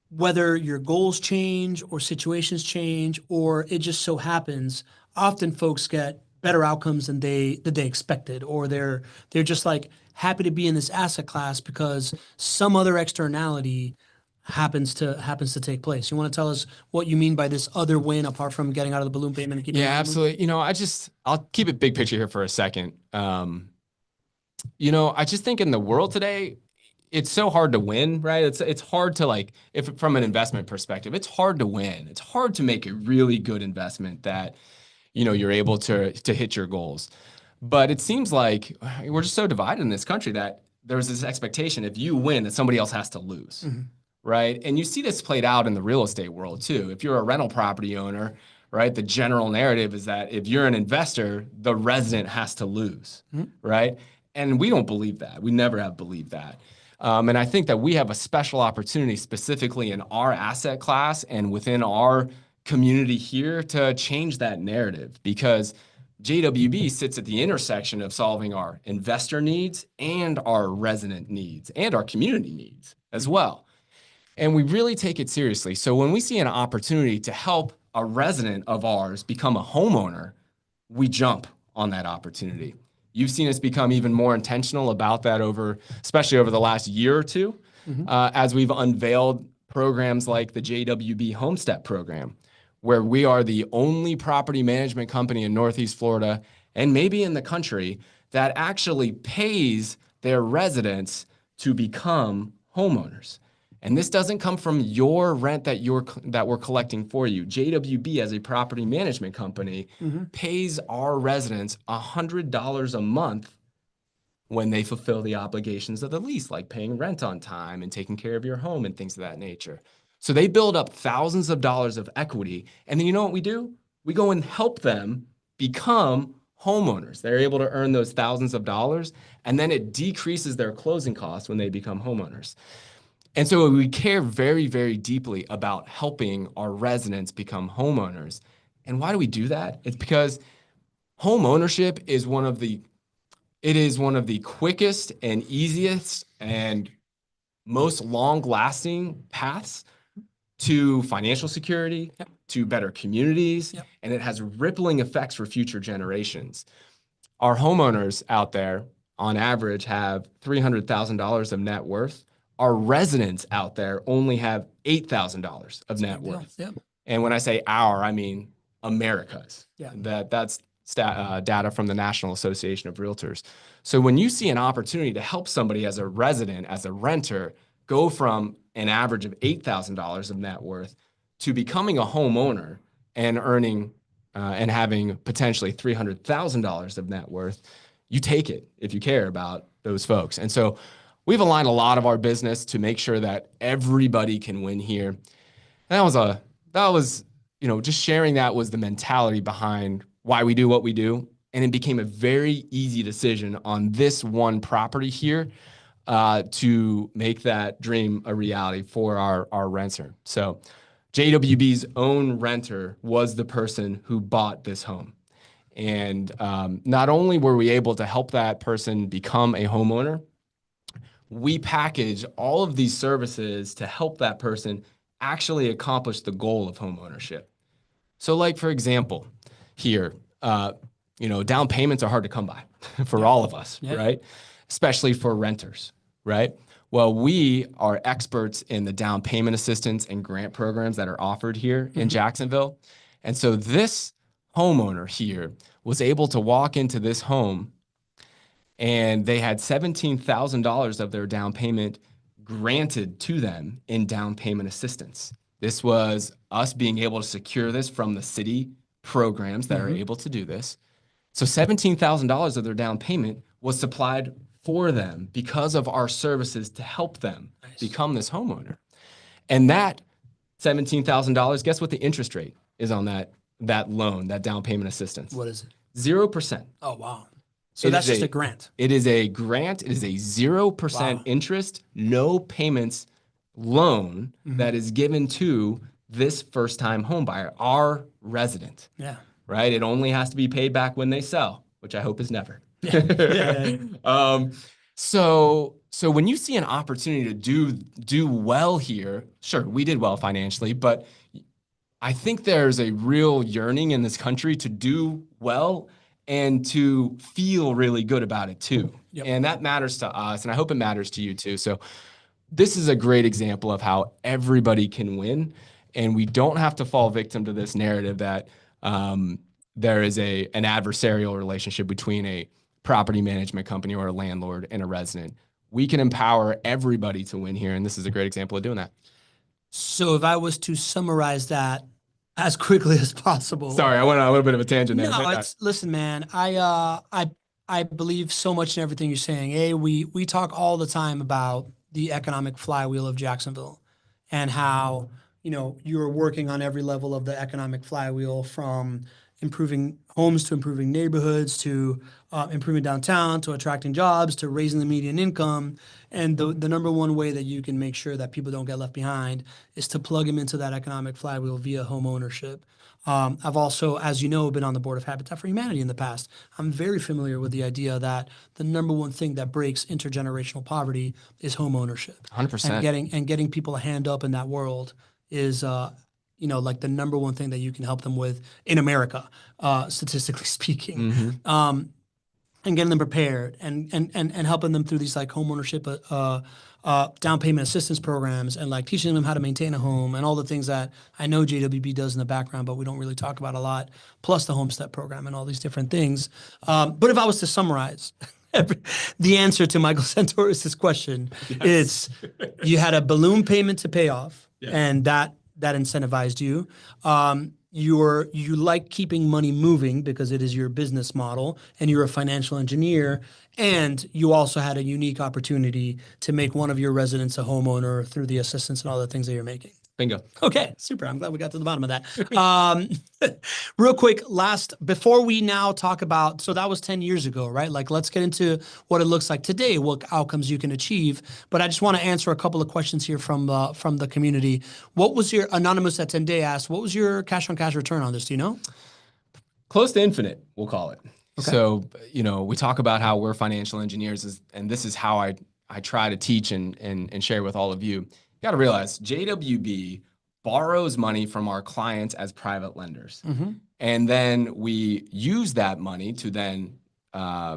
whether your goals change or situations change, or it just so happens, often folks get better outcomes than they expected, or they're just like happy to be in this asset class because some other externality happens to take place. You want to tell us what you mean by this other win apart from getting out of the balloon payment and keeping Yeah, absolutely. I'll keep it big picture here for a second. I just think in the world today, it's so hard to win, right? It's hard to if from an investment perspective, it's hard to win. It's hard to make a really good investment that, you're able to hit your goals. But it seems like we're just so divided in this country that there's this expectation if you win that somebody else has to lose, right? And you see this played out in the real estate world too. If you're a rental property owner, right, the general narrative is that if you're an investor, the resident has to lose, right? And we don't believe that. We never have believed that. And I think that we have a special opportunity specifically in our asset class and within our community here to change that narrative, because JWB sits at the intersection of solving our investor needs and our resident needs and our community needs as well. And we really take it seriously. So when we see an opportunity to help a resident of ours become a homeowner, we jump on that opportunity. You've seen us become even more intentional about that especially over the last year or two, as we've unveiled programs like the JWB Homestep program, where we are the only property management company in Northeast Florida and maybe in the country that actually pays their residents to become homeowners. And this doesn't come from your rent that we're collecting for you. JWB, as a property management company, pays our residents $100 a month when they fulfill the obligations of the lease, like paying rent on time and taking care of your home and things of that nature. So they build up thousands of dollars of equity. And then you know what we do? We go and help them become homeowners. They're able to earn those thousands of dollars, and then it decreases their closing costs when they become homeowners. And so we care very, very deeply about helping our residents become homeowners. And why do we do that? It's because home ownership is one of the quickest and easiest and most long-lasting paths to financial security, Yep. to better communities, Yep. and it has rippling effects for future generations. Our homeowners out there, on average, have $300,000 of net worth. Our residents out there only have $8,000 of net worth. Yep. And when I say our, I mean America's. Yeah. That's data from the National Association of Realtors. So when you see an opportunity to help somebody as a resident, as a renter, go from an average of $8,000 of net worth to becoming a homeowner and earning and having potentially $300,000 of net worth, you take it if you care about those folks. And so we've aligned a lot of our business to make sure that everybody can win here. And that was, just sharing that was the mentality behind why we do what we do. And it became a very easy decision on this one property here to make that dream a reality for our renter. So JWB's own renter was the person who bought this home. And not only were we able to help that person become a homeowner, we package all of these services to help that person actually accomplish the goal of homeownership. So like, for example, here, down payments are hard to come by for all of us, right? Especially for renters, right? Well, we are experts in the down payment assistance and grant programs that are offered here in Jacksonville. And so this homeowner here was able to walk into this home and they had $17,000 of their down payment granted to them in down payment assistance. This was us being able to secure this from the city programs that are able to do this. So $17,000 of their down payment was supplied for them because of our services to help them become this homeowner. And that $17,000, guess what the interest rate is on that loan, that down payment assistance? What is it? 0%. Oh, wow. So that's just a grant. It is a grant. It is a 0% interest, no payments loan that is given to this first-time home buyer, our resident. Yeah. Right? It only has to be paid back when they sell, which I hope is never. So when you see an opportunity to do well here, sure, we did well financially, but I think there's a real yearning in this country to do well and to feel really good about it too. And that matters to us, and I hope it matters to you too. So this is a great example of how everybody can win, and we don't have to fall victim to this narrative that there is an adversarial relationship between a property management company or a landlord and a resident. We can empower everybody to win here, and this is a great example of doing that. So if I was to summarize that as quickly as possible. Sorry, I went on a little bit of a tangent there. No, listen, man, I believe so much in everything you're saying. We talk all the time about the economic flywheel of Jacksonville and how, you're working on every level of the economic flywheel, from improving homes to improving neighborhoods to improving downtown to attracting jobs to raising the median income. And the number one way that you can make sure that people don't get left behind is to plug them into that economic flywheel via home ownership. I've also, as you know, been on the board of Habitat for Humanity in the past. I'm very familiar with the idea that the number one thing that breaks intergenerational poverty is home ownership. 100%. And getting people a hand up in that world is like the number one thing that you can help them with in America, statistically speaking. And getting them prepared and helping them through these like home ownership, down payment assistance programs, and like teaching them how to maintain a home and all the things that I know JWB does in the background, but we don't really talk about a lot, plus the Homestead program and all these different things. But if I was to summarize the answer to Michael Santoris' question, is you had a balloon payment to pay off, and that incentivized you. You like keeping money moving because it is your business model, and you're a financial engineer, and you also had a unique opportunity to make one of your residents a homeowner through the assistance and all the things that you're making. Bingo. Okay, super. I'm glad we got to the bottom of that. Real quick, before we now talk about, so that was 10 years ago, right? Like, let's get into what it looks like today, what outcomes you can achieve. But I just want to answer a couple of questions here from the community. What was your, Anonymous at 10 Day asked, what was your cash on cash return on this? Do you know? Close to infinite, we'll call it. Okay. So, we talk about how we're financial engineers, and this is how I try to teach and share with all of you. You got to realize JWB borrows money from our clients as private lenders. Mm-hmm. And then we use that money to then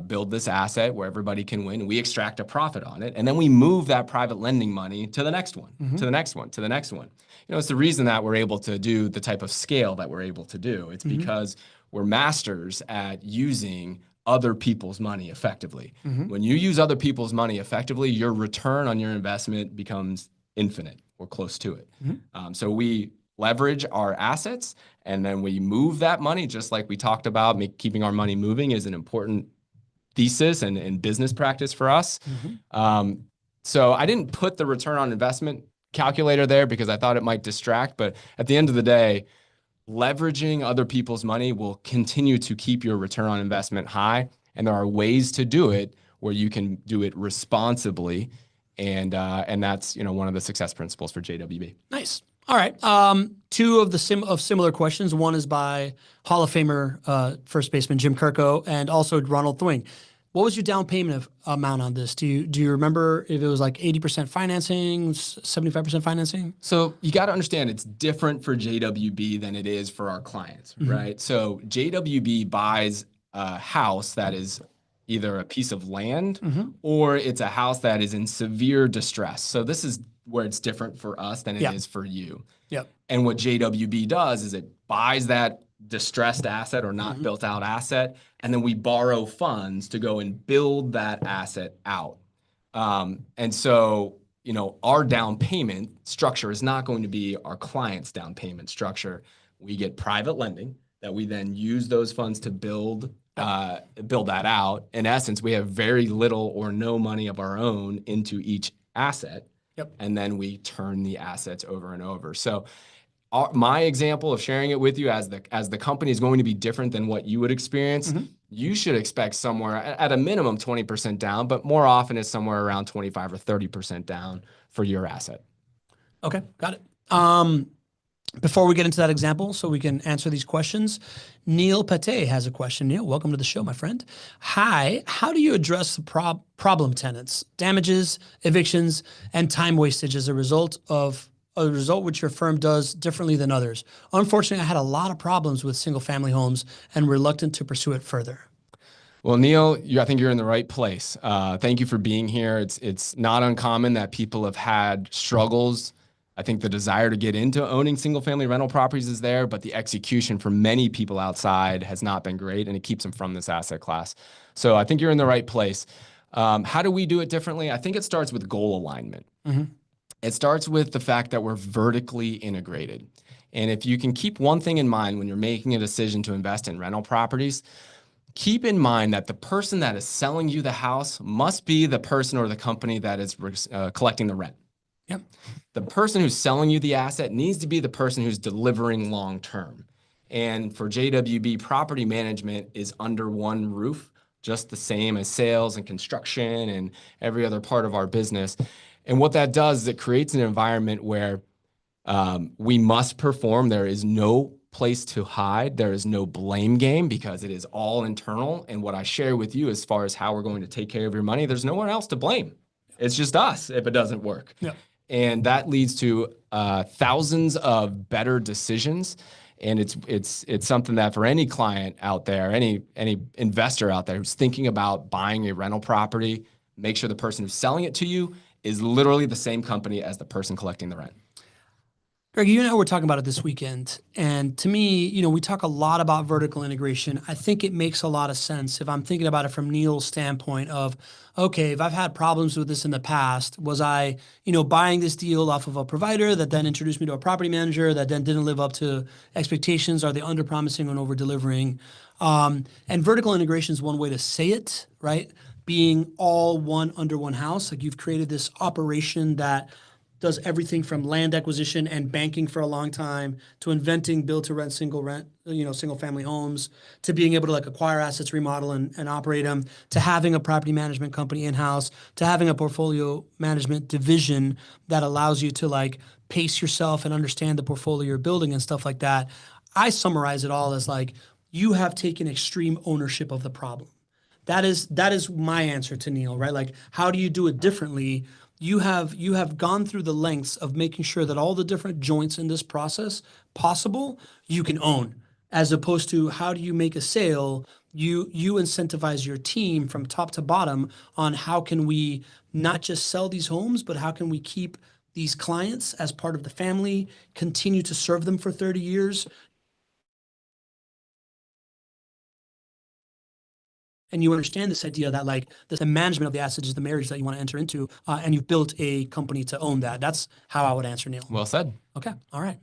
build this asset where everybody can win. We extract a profit on it. And then we move that private lending money to the next one, to the next one, to the next one. You know, it's the reason that we're able to do the type of scale that we're able to do. It's because we're masters at using other people's money effectively. When you use other people's money effectively, your return on your investment becomes infinite or close to it. So we leverage our assets, and then we move that money, just like we talked about. Keeping our money moving is an important thesis and business practice for us. So I didn't put the return on investment calculator there because I thought it might distract, but at the end of the day, leveraging other people's money will continue to keep your return on investment high. And there are ways to do it where you can do it responsibly. And that's, you know, one of the success principles for JWB. Nice. All right. Two of the similar questions. One is by Hall of Famer first baseman Jim Kirko and also Ronald Thwing. What was your down payment amount on this? Do you remember if it was like 80% financing, 75% financing? So you got to understand it's different for JWB than it is for our clients, right? So JWB buys a house that is either a piece of land or it's a house that is in severe distress. So this is where it's different for us than it is for you. And what JWB does is it buys that distressed asset or not built out asset, and then we borrow funds to go and build that asset out. And so, you know, our down payment structure is not going to be our client's down payment structure. We get private lending that we then use those funds to build that out. In essence, we have very little or no money of our own into each asset. And then we turn the assets over and over. So my example of sharing it with you as the company is going to be different than what you would experience. You should expect somewhere at a minimum 20% down, but more often it's somewhere around 25 or 30% down for your asset. Okay, got it. Before we get into that example, so we can answer these questions, Neil Pate has a question. Neil, welcome to the show, my friend. Hi, how do you address the problem tenants, damages, evictions, and time wastage as a result which your firm does differently than others? Unfortunately, I had a lot of problems with single family homes and reluctant to pursue it further. Well, Neil, I think you're in the right place. Thank you for being here. It's not uncommon that people have had struggles. I think the desire to get into owning single-family rental properties is there, but the execution for many people outside has not been great, and it keeps them from this asset class. So I think you're in the right place. How do we do it differently? I think it starts with goal alignment. It starts with the fact that we're vertically integrated. And if you can keep one thing in mind when you're making a decision to invest in rental properties, keep in mind that the person that is selling you the house must be the person or the company that is collecting the rent. The person who's selling you the asset needs to be the person who's delivering long-term. And for JWB, property management is under one roof, just the same as sales and construction and every other part of our business. And what that does is it creates an environment where we must perform. There is no place to hide. There is no blame game because it is all internal. And what I share with you as far as how we're going to take care of your money, there's no one else to blame. It's just us if it doesn't work. And that leads to thousands of better decisions. And it's something that for any client out there, any investor out there who's thinking about buying a rental property, make sure the person who's selling it to you is literally the same company as the person collecting the rent. Greg, you and I were talking about it this weekend. And to me, you know, we talk a lot about vertical integration. I think it makes a lot of sense if I'm thinking about it from Neil's standpoint of, okay, if I've had problems with this in the past, was I, you know, buying this deal off of a provider that then introduced me to a property manager that then didn't live up to expectations? Are they under-promising and over-delivering? And vertical integration is one way to say it, right? Being all one under one house. Like you've created this operation that does everything from land acquisition and banking for a long time to inventing build-to-rent, single family homes, to being able to like acquire assets, remodel and operate them, to having a property management company in-house, to having a portfolio management division that allows you to like pace yourself and understand the portfolio you're building and stuff like that. I summarize it all as like, you have taken extreme ownership of the problem. That is my answer to Neil, right? Like, how do you do it differently? you have gone through the lengths of making sure that all the different joints in this process possible you can own, as opposed to how do you make a sale. You incentivize your team from top to bottom on how can we not just sell these homes, but how can we keep these clients as part of the family, continue to serve them for 30 years. And you understand this idea that like the management of the assets is the marriage that you want to enter into, and you've built a company to own that. That's how I would answer, Neil. Well said. Okay, all right.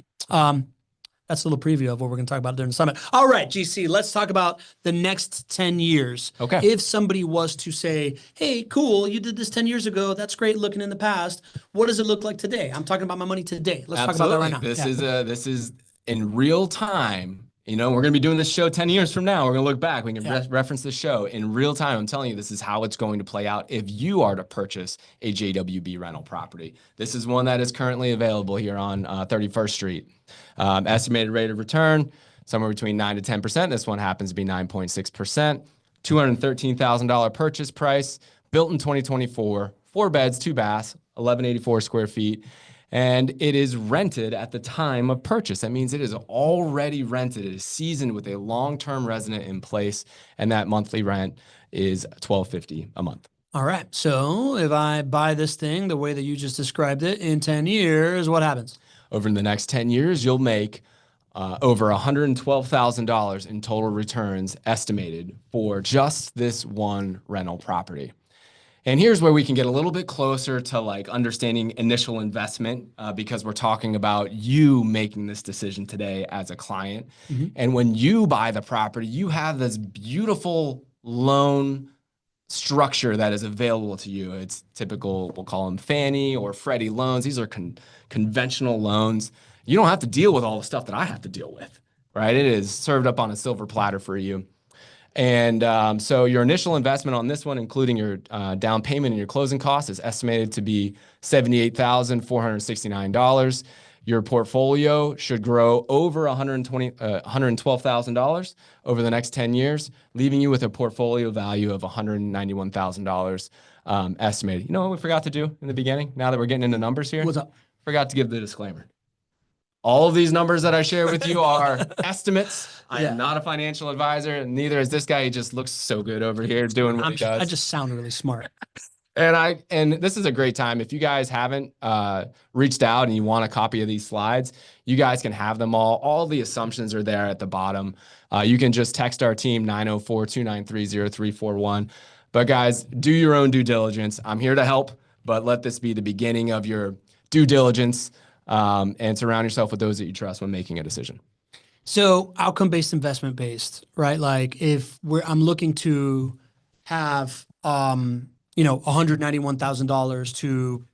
That's a little preview of what we're going to talk about during the summit. All right, GC, let's talk about the next 10 years. Okay. If somebody was to say, hey, cool, you did this 10 years ago. That's great looking in the past. What does it look like today? I'm talking about my money today. Let's talk about that right now. This is in real time. You know, we're going to be doing this show 10 years from now. We're going to look back. We can reference the show in real time. I'm telling you, this is how it's going to play out if you are to purchase a JWB rental property. This is one that is currently available here on 31st Street. Estimated rate of return, somewhere between 9 to 10%. This one happens to be 9.6%. $213,000 purchase price, built in 2024, 4 beds, 2 baths, 1184 square feet. And it is rented at the time of purchase. That means it is already rented. It is seasoned with a long-term resident in place, and that monthly rent is $1,250 a month. All right. So if I buy this thing the way that you just described it in 10 years, what happens? Over the next 10 years, you'll make over $112,000 in total returns estimated for just this one rental property. And here's where we can get a little bit closer to like understanding initial investment, because we're talking about you making this decision today as a client. Mm-hmm. And when you buy the property, you have this beautiful loan structure that is available to you. It's typical, we'll call them Fannie or Freddie loans. These are conventional loans. You don't have to deal with all the stuff that I have to deal with, right? It is served up on a silver platter for you. And so your initial investment on this one, including your down payment and your closing costs, is estimated to be $78,469. Your portfolio should grow over $112,000 over the next 10 years, leaving you with a portfolio value of $191,000 estimated. You know what we forgot to do in the beginning? Now that we're getting into numbers here? What's up? Forgot to give the disclaimer. All of these numbers that I share with you are estimates. I am not a financial advisor, and neither is this guy. He just looks so good over here doing what he does. I just sound really smart. And this is a great time. If you guys haven't reached out and you want a copy of these slides, you guys can have them all. All the assumptions are there at the bottom. You can just text our team 904-293-0341. But guys, do your own due diligence. I'm here to help, but let this be the beginning of your due diligence. And surround yourself with those that you trust when making a decision. So outcome-based, investment-based, right? Like if I'm looking to have, $191,000 to,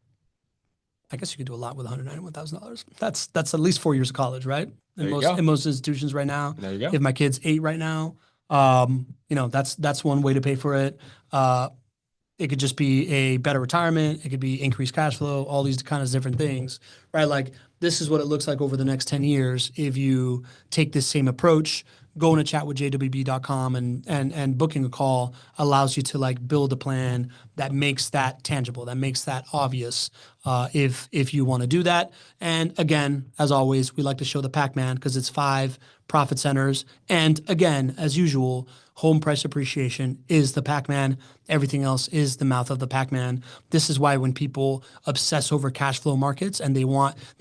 I guess you could do a lot with $191,000. That's at least 4 years of college, right? In most institutions right now. There you go. If my kid's 8 right now, that's one way to pay for it. It could just be a better retirement. It could be increased cash flow, all these kinds of different things, right? Like this is what it looks like over the next 10 years. If you take this same approach, going to chat with jwb.com and booking a call allows you to like build a plan that makes that tangible, that makes that obvious if you want to do that. And again, as always, we like to show the Pac-Man because it's 5 profit centers. And again, as usual, home price appreciation is the Pac-Man. Everything else is the mouth of the Pac-Man. This is why when people obsess over cash flow markets and they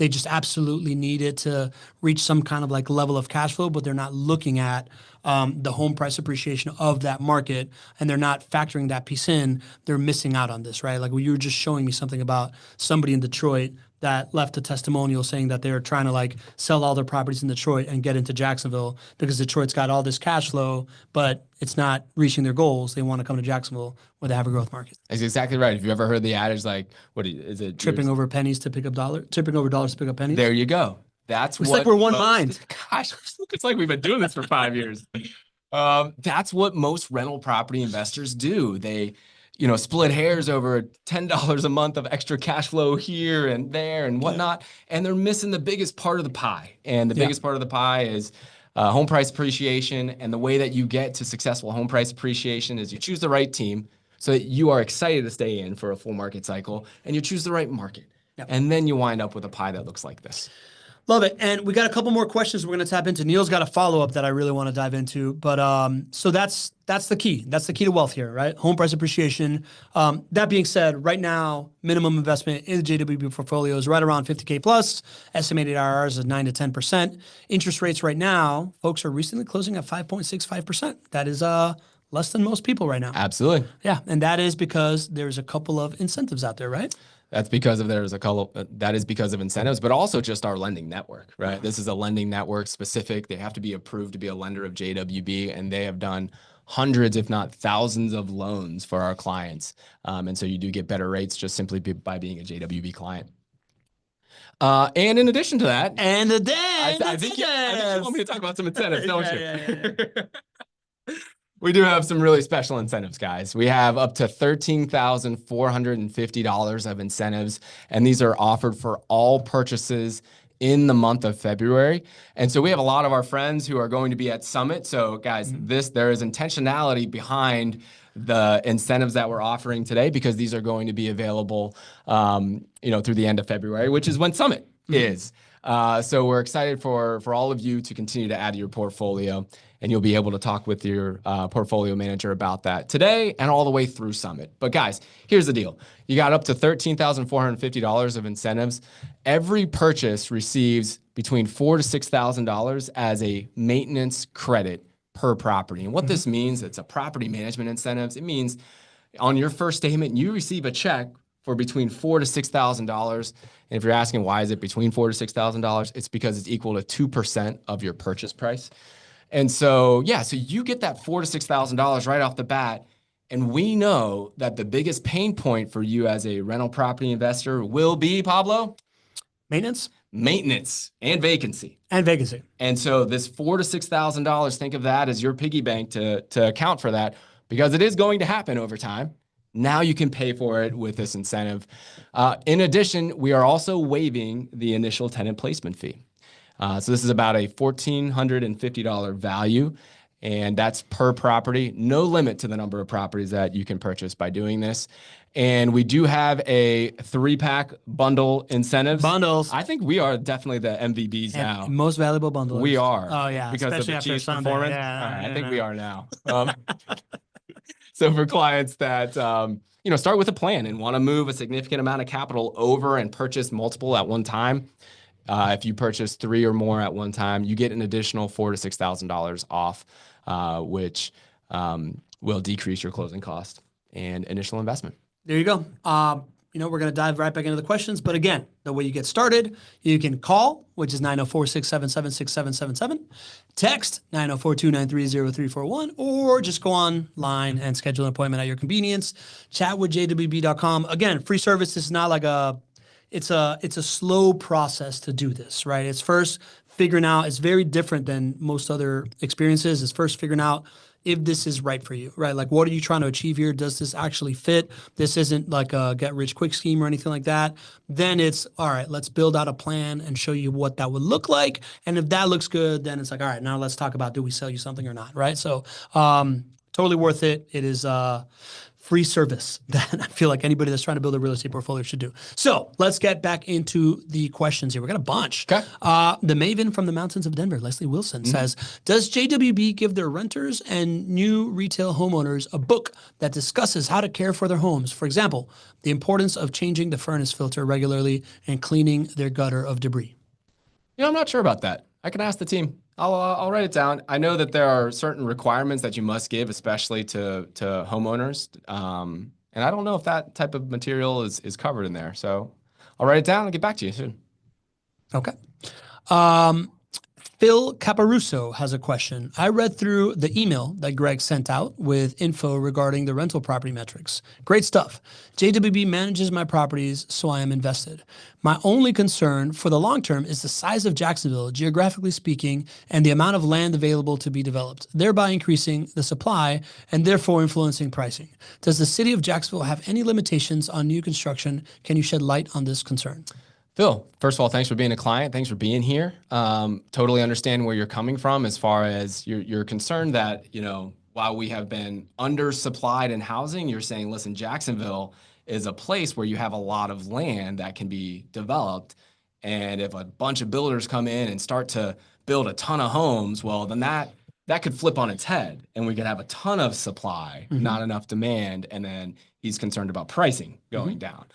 just absolutely need it to reach some kind of like level of cash flow, but they're not looking at the home price appreciation of that market and they're not factoring that piece in, they're missing out on this, right? Like you were just showing me something about somebody in Detroit that left a testimonial saying that they're trying to like sell all their properties in Detroit and get into Jacksonville because Detroit's got all this cash flow, but it's not reaching their goals. They want to come to Jacksonville where they have a growth market. That's exactly right. If you ever heard the adage, like, what is it? Tripping over dollars to pick up pennies. There you go. It's like we're one mind. Gosh, it's like we've been doing this for 5 years. That's what most rental property investors do. They split hairs over $10 a month of extra cash flow here and there and whatnot. And they're missing the biggest part of the pie. And the biggest part of the pie is home price appreciation. And the way that you get to successful home price appreciation is you choose the right team. so that you are excited to stay in for a full market cycle and you choose the right market. Yep. And then you wind up with a pie that looks like this. Love it. And we got a couple more questions we're going to tap into. Neil's got a follow-up that I really want to dive into. But so that's the key. That's the key to wealth here, right? Home price appreciation. That being said, right now, minimum investment in the JWB portfolio is right around 50K plus. Estimated IRRs is 9 to 10%. Interest rates right now, folks are recently closing at 5.65%. That is less than most people right now. Absolutely. Yeah. And that is because there's a couple of incentives out there, right? That's because of that is because of incentives, but also just our lending network, right? This is a lending network specific. They have to be approved to be a lender of JWB, and they have done hundreds, if not thousands of loans for our clients. And so you do get better rates just simply by being a JWB client. And in addition to that, I think you want me to talk about some incentives, don't you? We do have some really special incentives, guys. We have up to $13,450 of incentives, and these are offered for all purchases in the month of February. And so we have a lot of our friends who are going to be at Summit. So guys, there is intentionality behind the incentives that we're offering today, because these are going to be available, through the end of February, which is when Summit is. So we're excited for all of you to continue to add to your portfolio, and you'll be able to talk with your portfolio manager about that today and all the way through Summit. But guys, here's the deal. You got up to $13,450 of incentives. Every purchase receives between $4,000 to $6,000 as a maintenance credit per property. And what this means, it's a property management incentives. It means on your first statement, you receive a check for between $4,000 to $6,000. And if you're asking why is it between $4,000 to $6,000, it's because it's equal to 2% of your purchase price. And so, so you get that $4,000 to $6,000 right off the bat. And we know that the biggest pain point for you as a rental property investor will be, Pablo? Maintenance and vacancy. And so this $4,000 to $6,000, think of that as your piggy bank to account for that, because it is going to happen over time. Now you can pay for it with this incentive. In addition, we are also waiving the initial tenant placement fee. So this is about a $1,450 value, and that's per property. No limit to the number of properties that you can purchase by doing this. And we do have a 3-pack bundle incentives. Bundles. I think we are definitely the MVBs now. Most valuable bundle. We are. Oh, yeah. Because especially of the Chiefs' Sunday. performance. Yeah, I think we are now. So for clients that start with a plan and want to move a significant amount of capital over and purchase multiple at one time, if you purchase 3 or more at one time, you get an additional $4,000 to $6,000 off, which will decrease your closing cost and initial investment. There you go. We're going to dive right back into the questions. But again, the way you get started, you can call, which is 904-677-6777, text 904-293-0341, or just go online and schedule an appointment at your convenience. Chat with jwb.com. Again, free service is not like it's a slow process to do this, right? It's first figuring out, it's very different than most other experiences. It's first figuring out if this is right for you, right? Like, what are you trying to achieve here? Does this actually fit? This isn't like a get rich quick scheme or anything like that. Then it's, all right, let's build out a plan and show you what that would look like. And if that looks good, then it's like, all right, now let's talk about, do we sell you something or not, right? So totally worth it. It is free service that I feel like anybody that's trying to build a real estate portfolio should do. So let's get back into the questions here. We got a bunch. Okay. The Maven from the mountains of Denver, Leslie Wilson, says, does JWB give their renters and new retail homeowners a book that discusses how to care for their homes? For example, the importance of changing the furnace filter regularly and cleaning their gutter of debris. I'm not sure about that. I can ask the team. I'll write it down. I know that there are certain requirements that you must give, especially to homeowners. And I don't know if that type of material is covered in there. So I'll write it down and get back to you soon. Okay. Phil Caparuso has a question. I read through the email that Greg sent out with info regarding the rental property metrics. Great stuff. JWB manages my properties, so I am invested. My only concern for the long term is the size of Jacksonville, geographically speaking, and the amount of land available to be developed, thereby increasing the supply and therefore influencing pricing. Does the city of Jacksonville have any limitations on new construction? Can you shed light on this concern? Phil, first of all, thanks for being a client. Thanks for being here. Totally understand where you're coming from as far as you're concerned that, while we have been undersupplied in housing, you're saying, listen, Jacksonville is a place where you have a lot of land that can be developed. And if a bunch of builders come in and start to build a ton of homes, well, then that could flip on its head and we could have a ton of supply, not enough demand. And then he's concerned about pricing going down.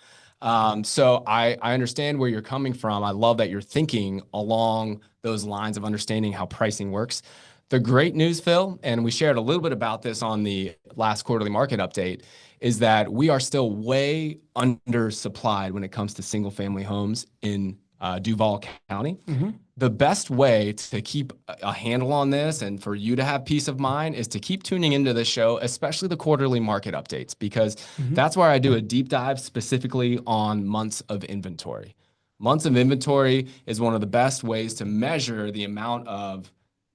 So I understand where you're coming from. I love that you're thinking along those lines of understanding how pricing works. The great news, Phil, and we shared a little bit about this on the last quarterly market update, is that we are still way undersupplied when it comes to single family homes in Duval County. The best way to keep a handle on this and for you to have peace of mind is to keep tuning into the show, especially the quarterly market updates, because that's where I do a deep dive specifically on months of inventory. Months of inventory is one of the best ways to measure the amount of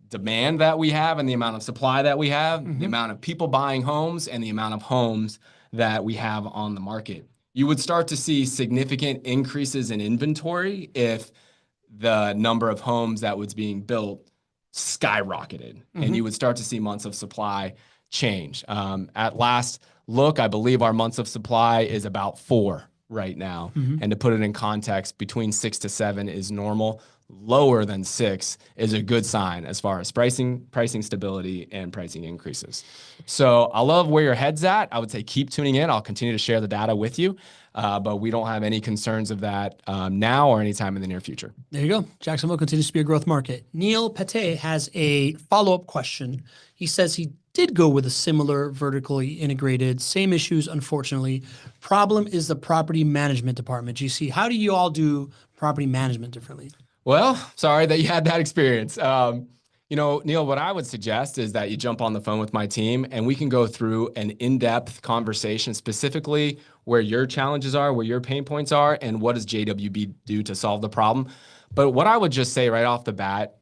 demand that we have and the amount of supply that we have, the amount of people buying homes and the amount of homes that we have on the market. You would start to see significant increases in inventory if the number of homes that was being built skyrocketed, and you would start to see months of supply change. At last look, I believe our months of supply is about 4 right now. And to put it in context, between 6 to 7 is normal. Lower than 6 is a good sign as far as pricing stability and pricing increases. So I love where your head's at. I would say keep tuning in. I'll continue to share the data with you, but we don't have any concerns of that now or anytime in the near future. There you go. Jacksonville continues to be a growth market. Neil Pate has a follow-up question. He says he did go with a similar vertically integrated, same issues, unfortunately. Problem is the property management department. GC, how do you all do property management differently? Well, sorry that you had that experience. Neil, what I would suggest is that you jump on the phone with my team and we can go through an in-depth conversation specifically where your challenges are, where your pain points are, and what does JWB do to solve the problem. But what I would just say right off the bat,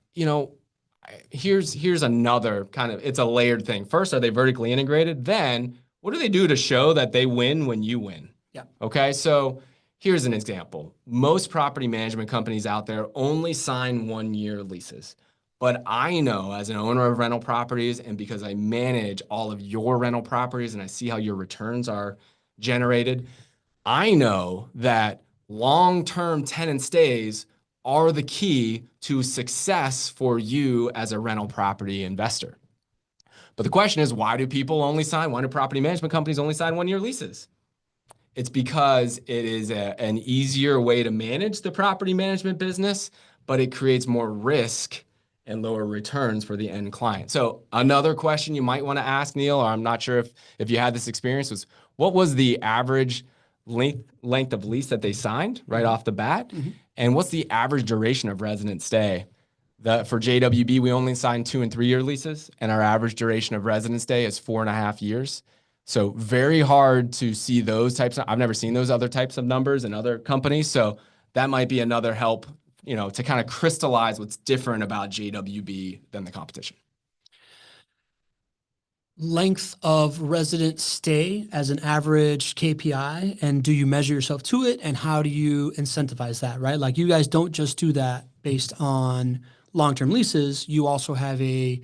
here's another kind of, it's a layered thing. First, are they vertically integrated? Then what do they do to show that they win when you win? Yeah. Okay. So here's an example. Most property management companies out there only sign 1-year leases. But I know as an owner of rental properties, and because I manage all of your rental properties and I see how your returns are generated, I know that long-term tenant stays are the key to success for you as a rental property investor. But the question is, why do property management companies only sign 1-year leases? It's because it is an easier way to manage the property management business, but it creates more risk and lower returns for the end client. So another question you might want to ask, Neil, or I'm not sure if you had this experience, was what was the average length of lease that they signed right off the bat? And what's the average duration of resident stay? For JWB, we only sign 2- and 3-year leases, and our average duration of resident stay is 4.5 years. So very hard to see those types I've never seen those other types of numbers in other companies. So that might be another help, to kind of crystallize what's different about JWB than the competition. Length of resident stay as an average KPI, and do you measure yourself to it, and how do you incentivize that, right? Like, you guys don't just do that based on long-term leases. You also have a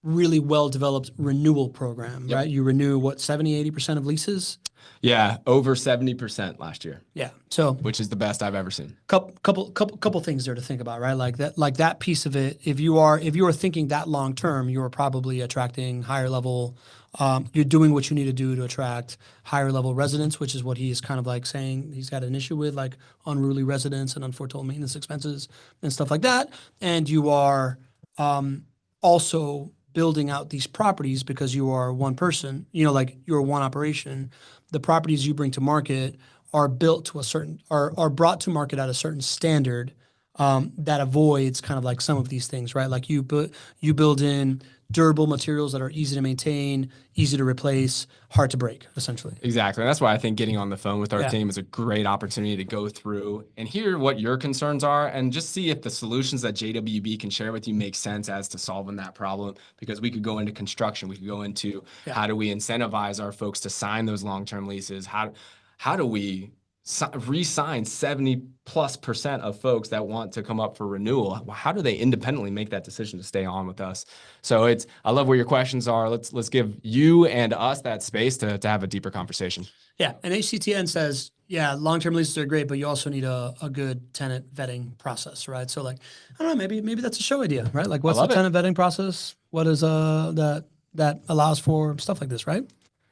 really well-developed renewal program, right? You renew 70-80% of leases? Yeah, over 70% last year. Yeah. So, which is the best I've ever seen. Couple things there to think about, right? Like that piece of it. If you are thinking that long term, you are probably attracting higher level. You're doing what you need to do to attract higher level residents, which is what he is kind of like saying he's got an issue with, like unruly residents and unforetold maintenance expenses and stuff like that. And you are also building out these properties because you are one person. Like you're one operation. The properties you bring to market are built to are brought to market at a certain standard that avoids kind of like some of these things, right? Like you build in durable materials that are easy to maintain, easy to replace, hard to break, essentially. Exactly. And that's why I think getting on the phone with our team is a great opportunity to go through and hear what your concerns are and just see if the solutions that JWB can share with you make sense as to solving that problem. Because we could go into construction, we could go into how do we incentivize our folks to sign those long-term leases? How do we re-sign 70+% of folks that want to come up for renewal. How do they independently make that decision to stay on with us? So I love where your questions are. Let's give you and us that space to have a deeper conversation. Yeah. And HCTN says, yeah, long-term leases are great, but you also need a good tenant vetting process, right? So like, I don't know, maybe that's a show idea, right? Like what's the tenant vetting process? What is that allows for stuff like this, right?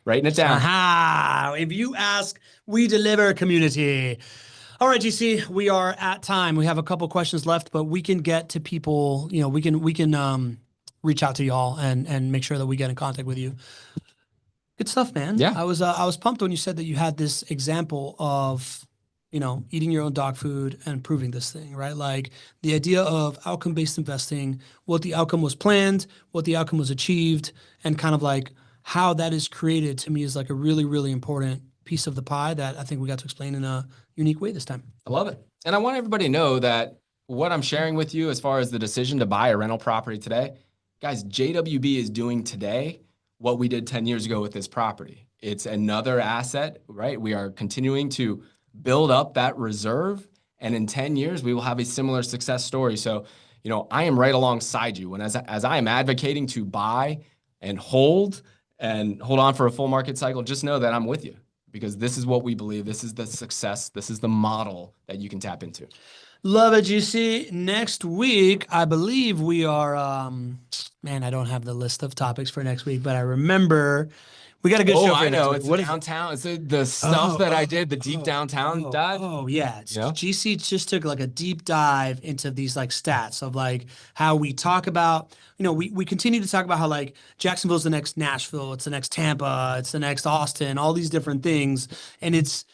Writing it down. Aha! If you ask, we deliver, community. All right, GC, we are at time. We have a couple questions left, but we can get to people. You know, we can reach out to y'all and make sure that we get in contact with you. Good stuff, man. Yeah. I was pumped when you said that you had this example of, you know, eating your own dog food and proving this thing, right? Like the idea of outcome-based investing, what the outcome was planned, what the outcome was achieved, and kind of like how that is created to me is like a really, really important piece of the pie that I think we got to explain in a unique way this time. I love it. And I want everybody to know that what I'm sharing with you as far as the decision to buy a rental property today, guys, JWB is doing today what we did 10 years ago with this property. It's another asset, right? We are continuing to build up that reserve. And in 10 years, we will have a similar success story. So, you know, I am right alongside you. And as I am advocating to buy and hold on for a full market cycle, just know that I'm with you, because this is what we believe. This is the success. This is the model that you can tap into. Love it, GC. Next week, I believe we are, man, I don't have the list of topics for next week, but I remember we got a good show. I know. It's what downtown. It's the stuff that I did, the deep downtown dive. Oh, yeah. GC just took like a deep dive into these like stats of like how we talk about, you know, we continue to talk about how like Jacksonville's the next Nashville, it's the next Tampa, it's the next Austin, all these different things. And it's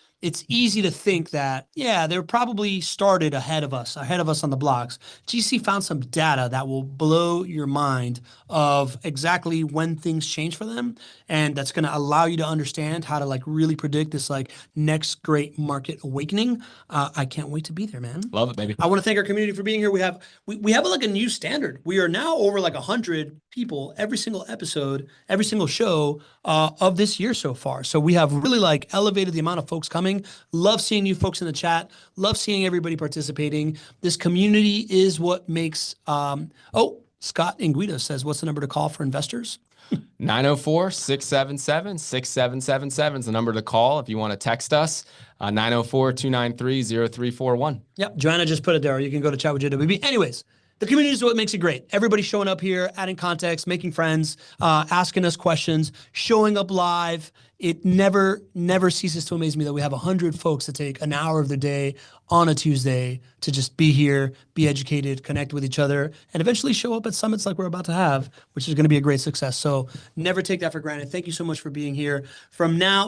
easy to think that, yeah, they're probably started ahead of us on the blocks. GC found some data that will blow your mind of exactly when things change for them. And that's going to allow you to understand how to like really predict this like next great market awakening. I can't wait to be there, man. Love it, baby. I want to thank our community for being here. We have like a new standard. We are now over like 100 people every single episode, every single show of this year so far. So we have really like elevated the amount of folks coming. Love seeing you folks in the chat. Love seeing everybody participating. This community is what makes, Scott Inguido says, what's the number to call for investors? 904-677-6777 is the number to call if you want to text us. 904-293-0341. Yep. Joanna just put it there. You can go to chat with JWB. Anyways, the community is what makes it great. Everybody showing up here, adding context, making friends, asking us questions, showing up live. It never ceases to amaze me that we have 100 folks that take an hour of their day on a Tuesday to just be here, be educated, connect with each other, and eventually show up at summits like we're about to have, which is going to be a great success. So never take that for granted. Thank you so much for being here. From now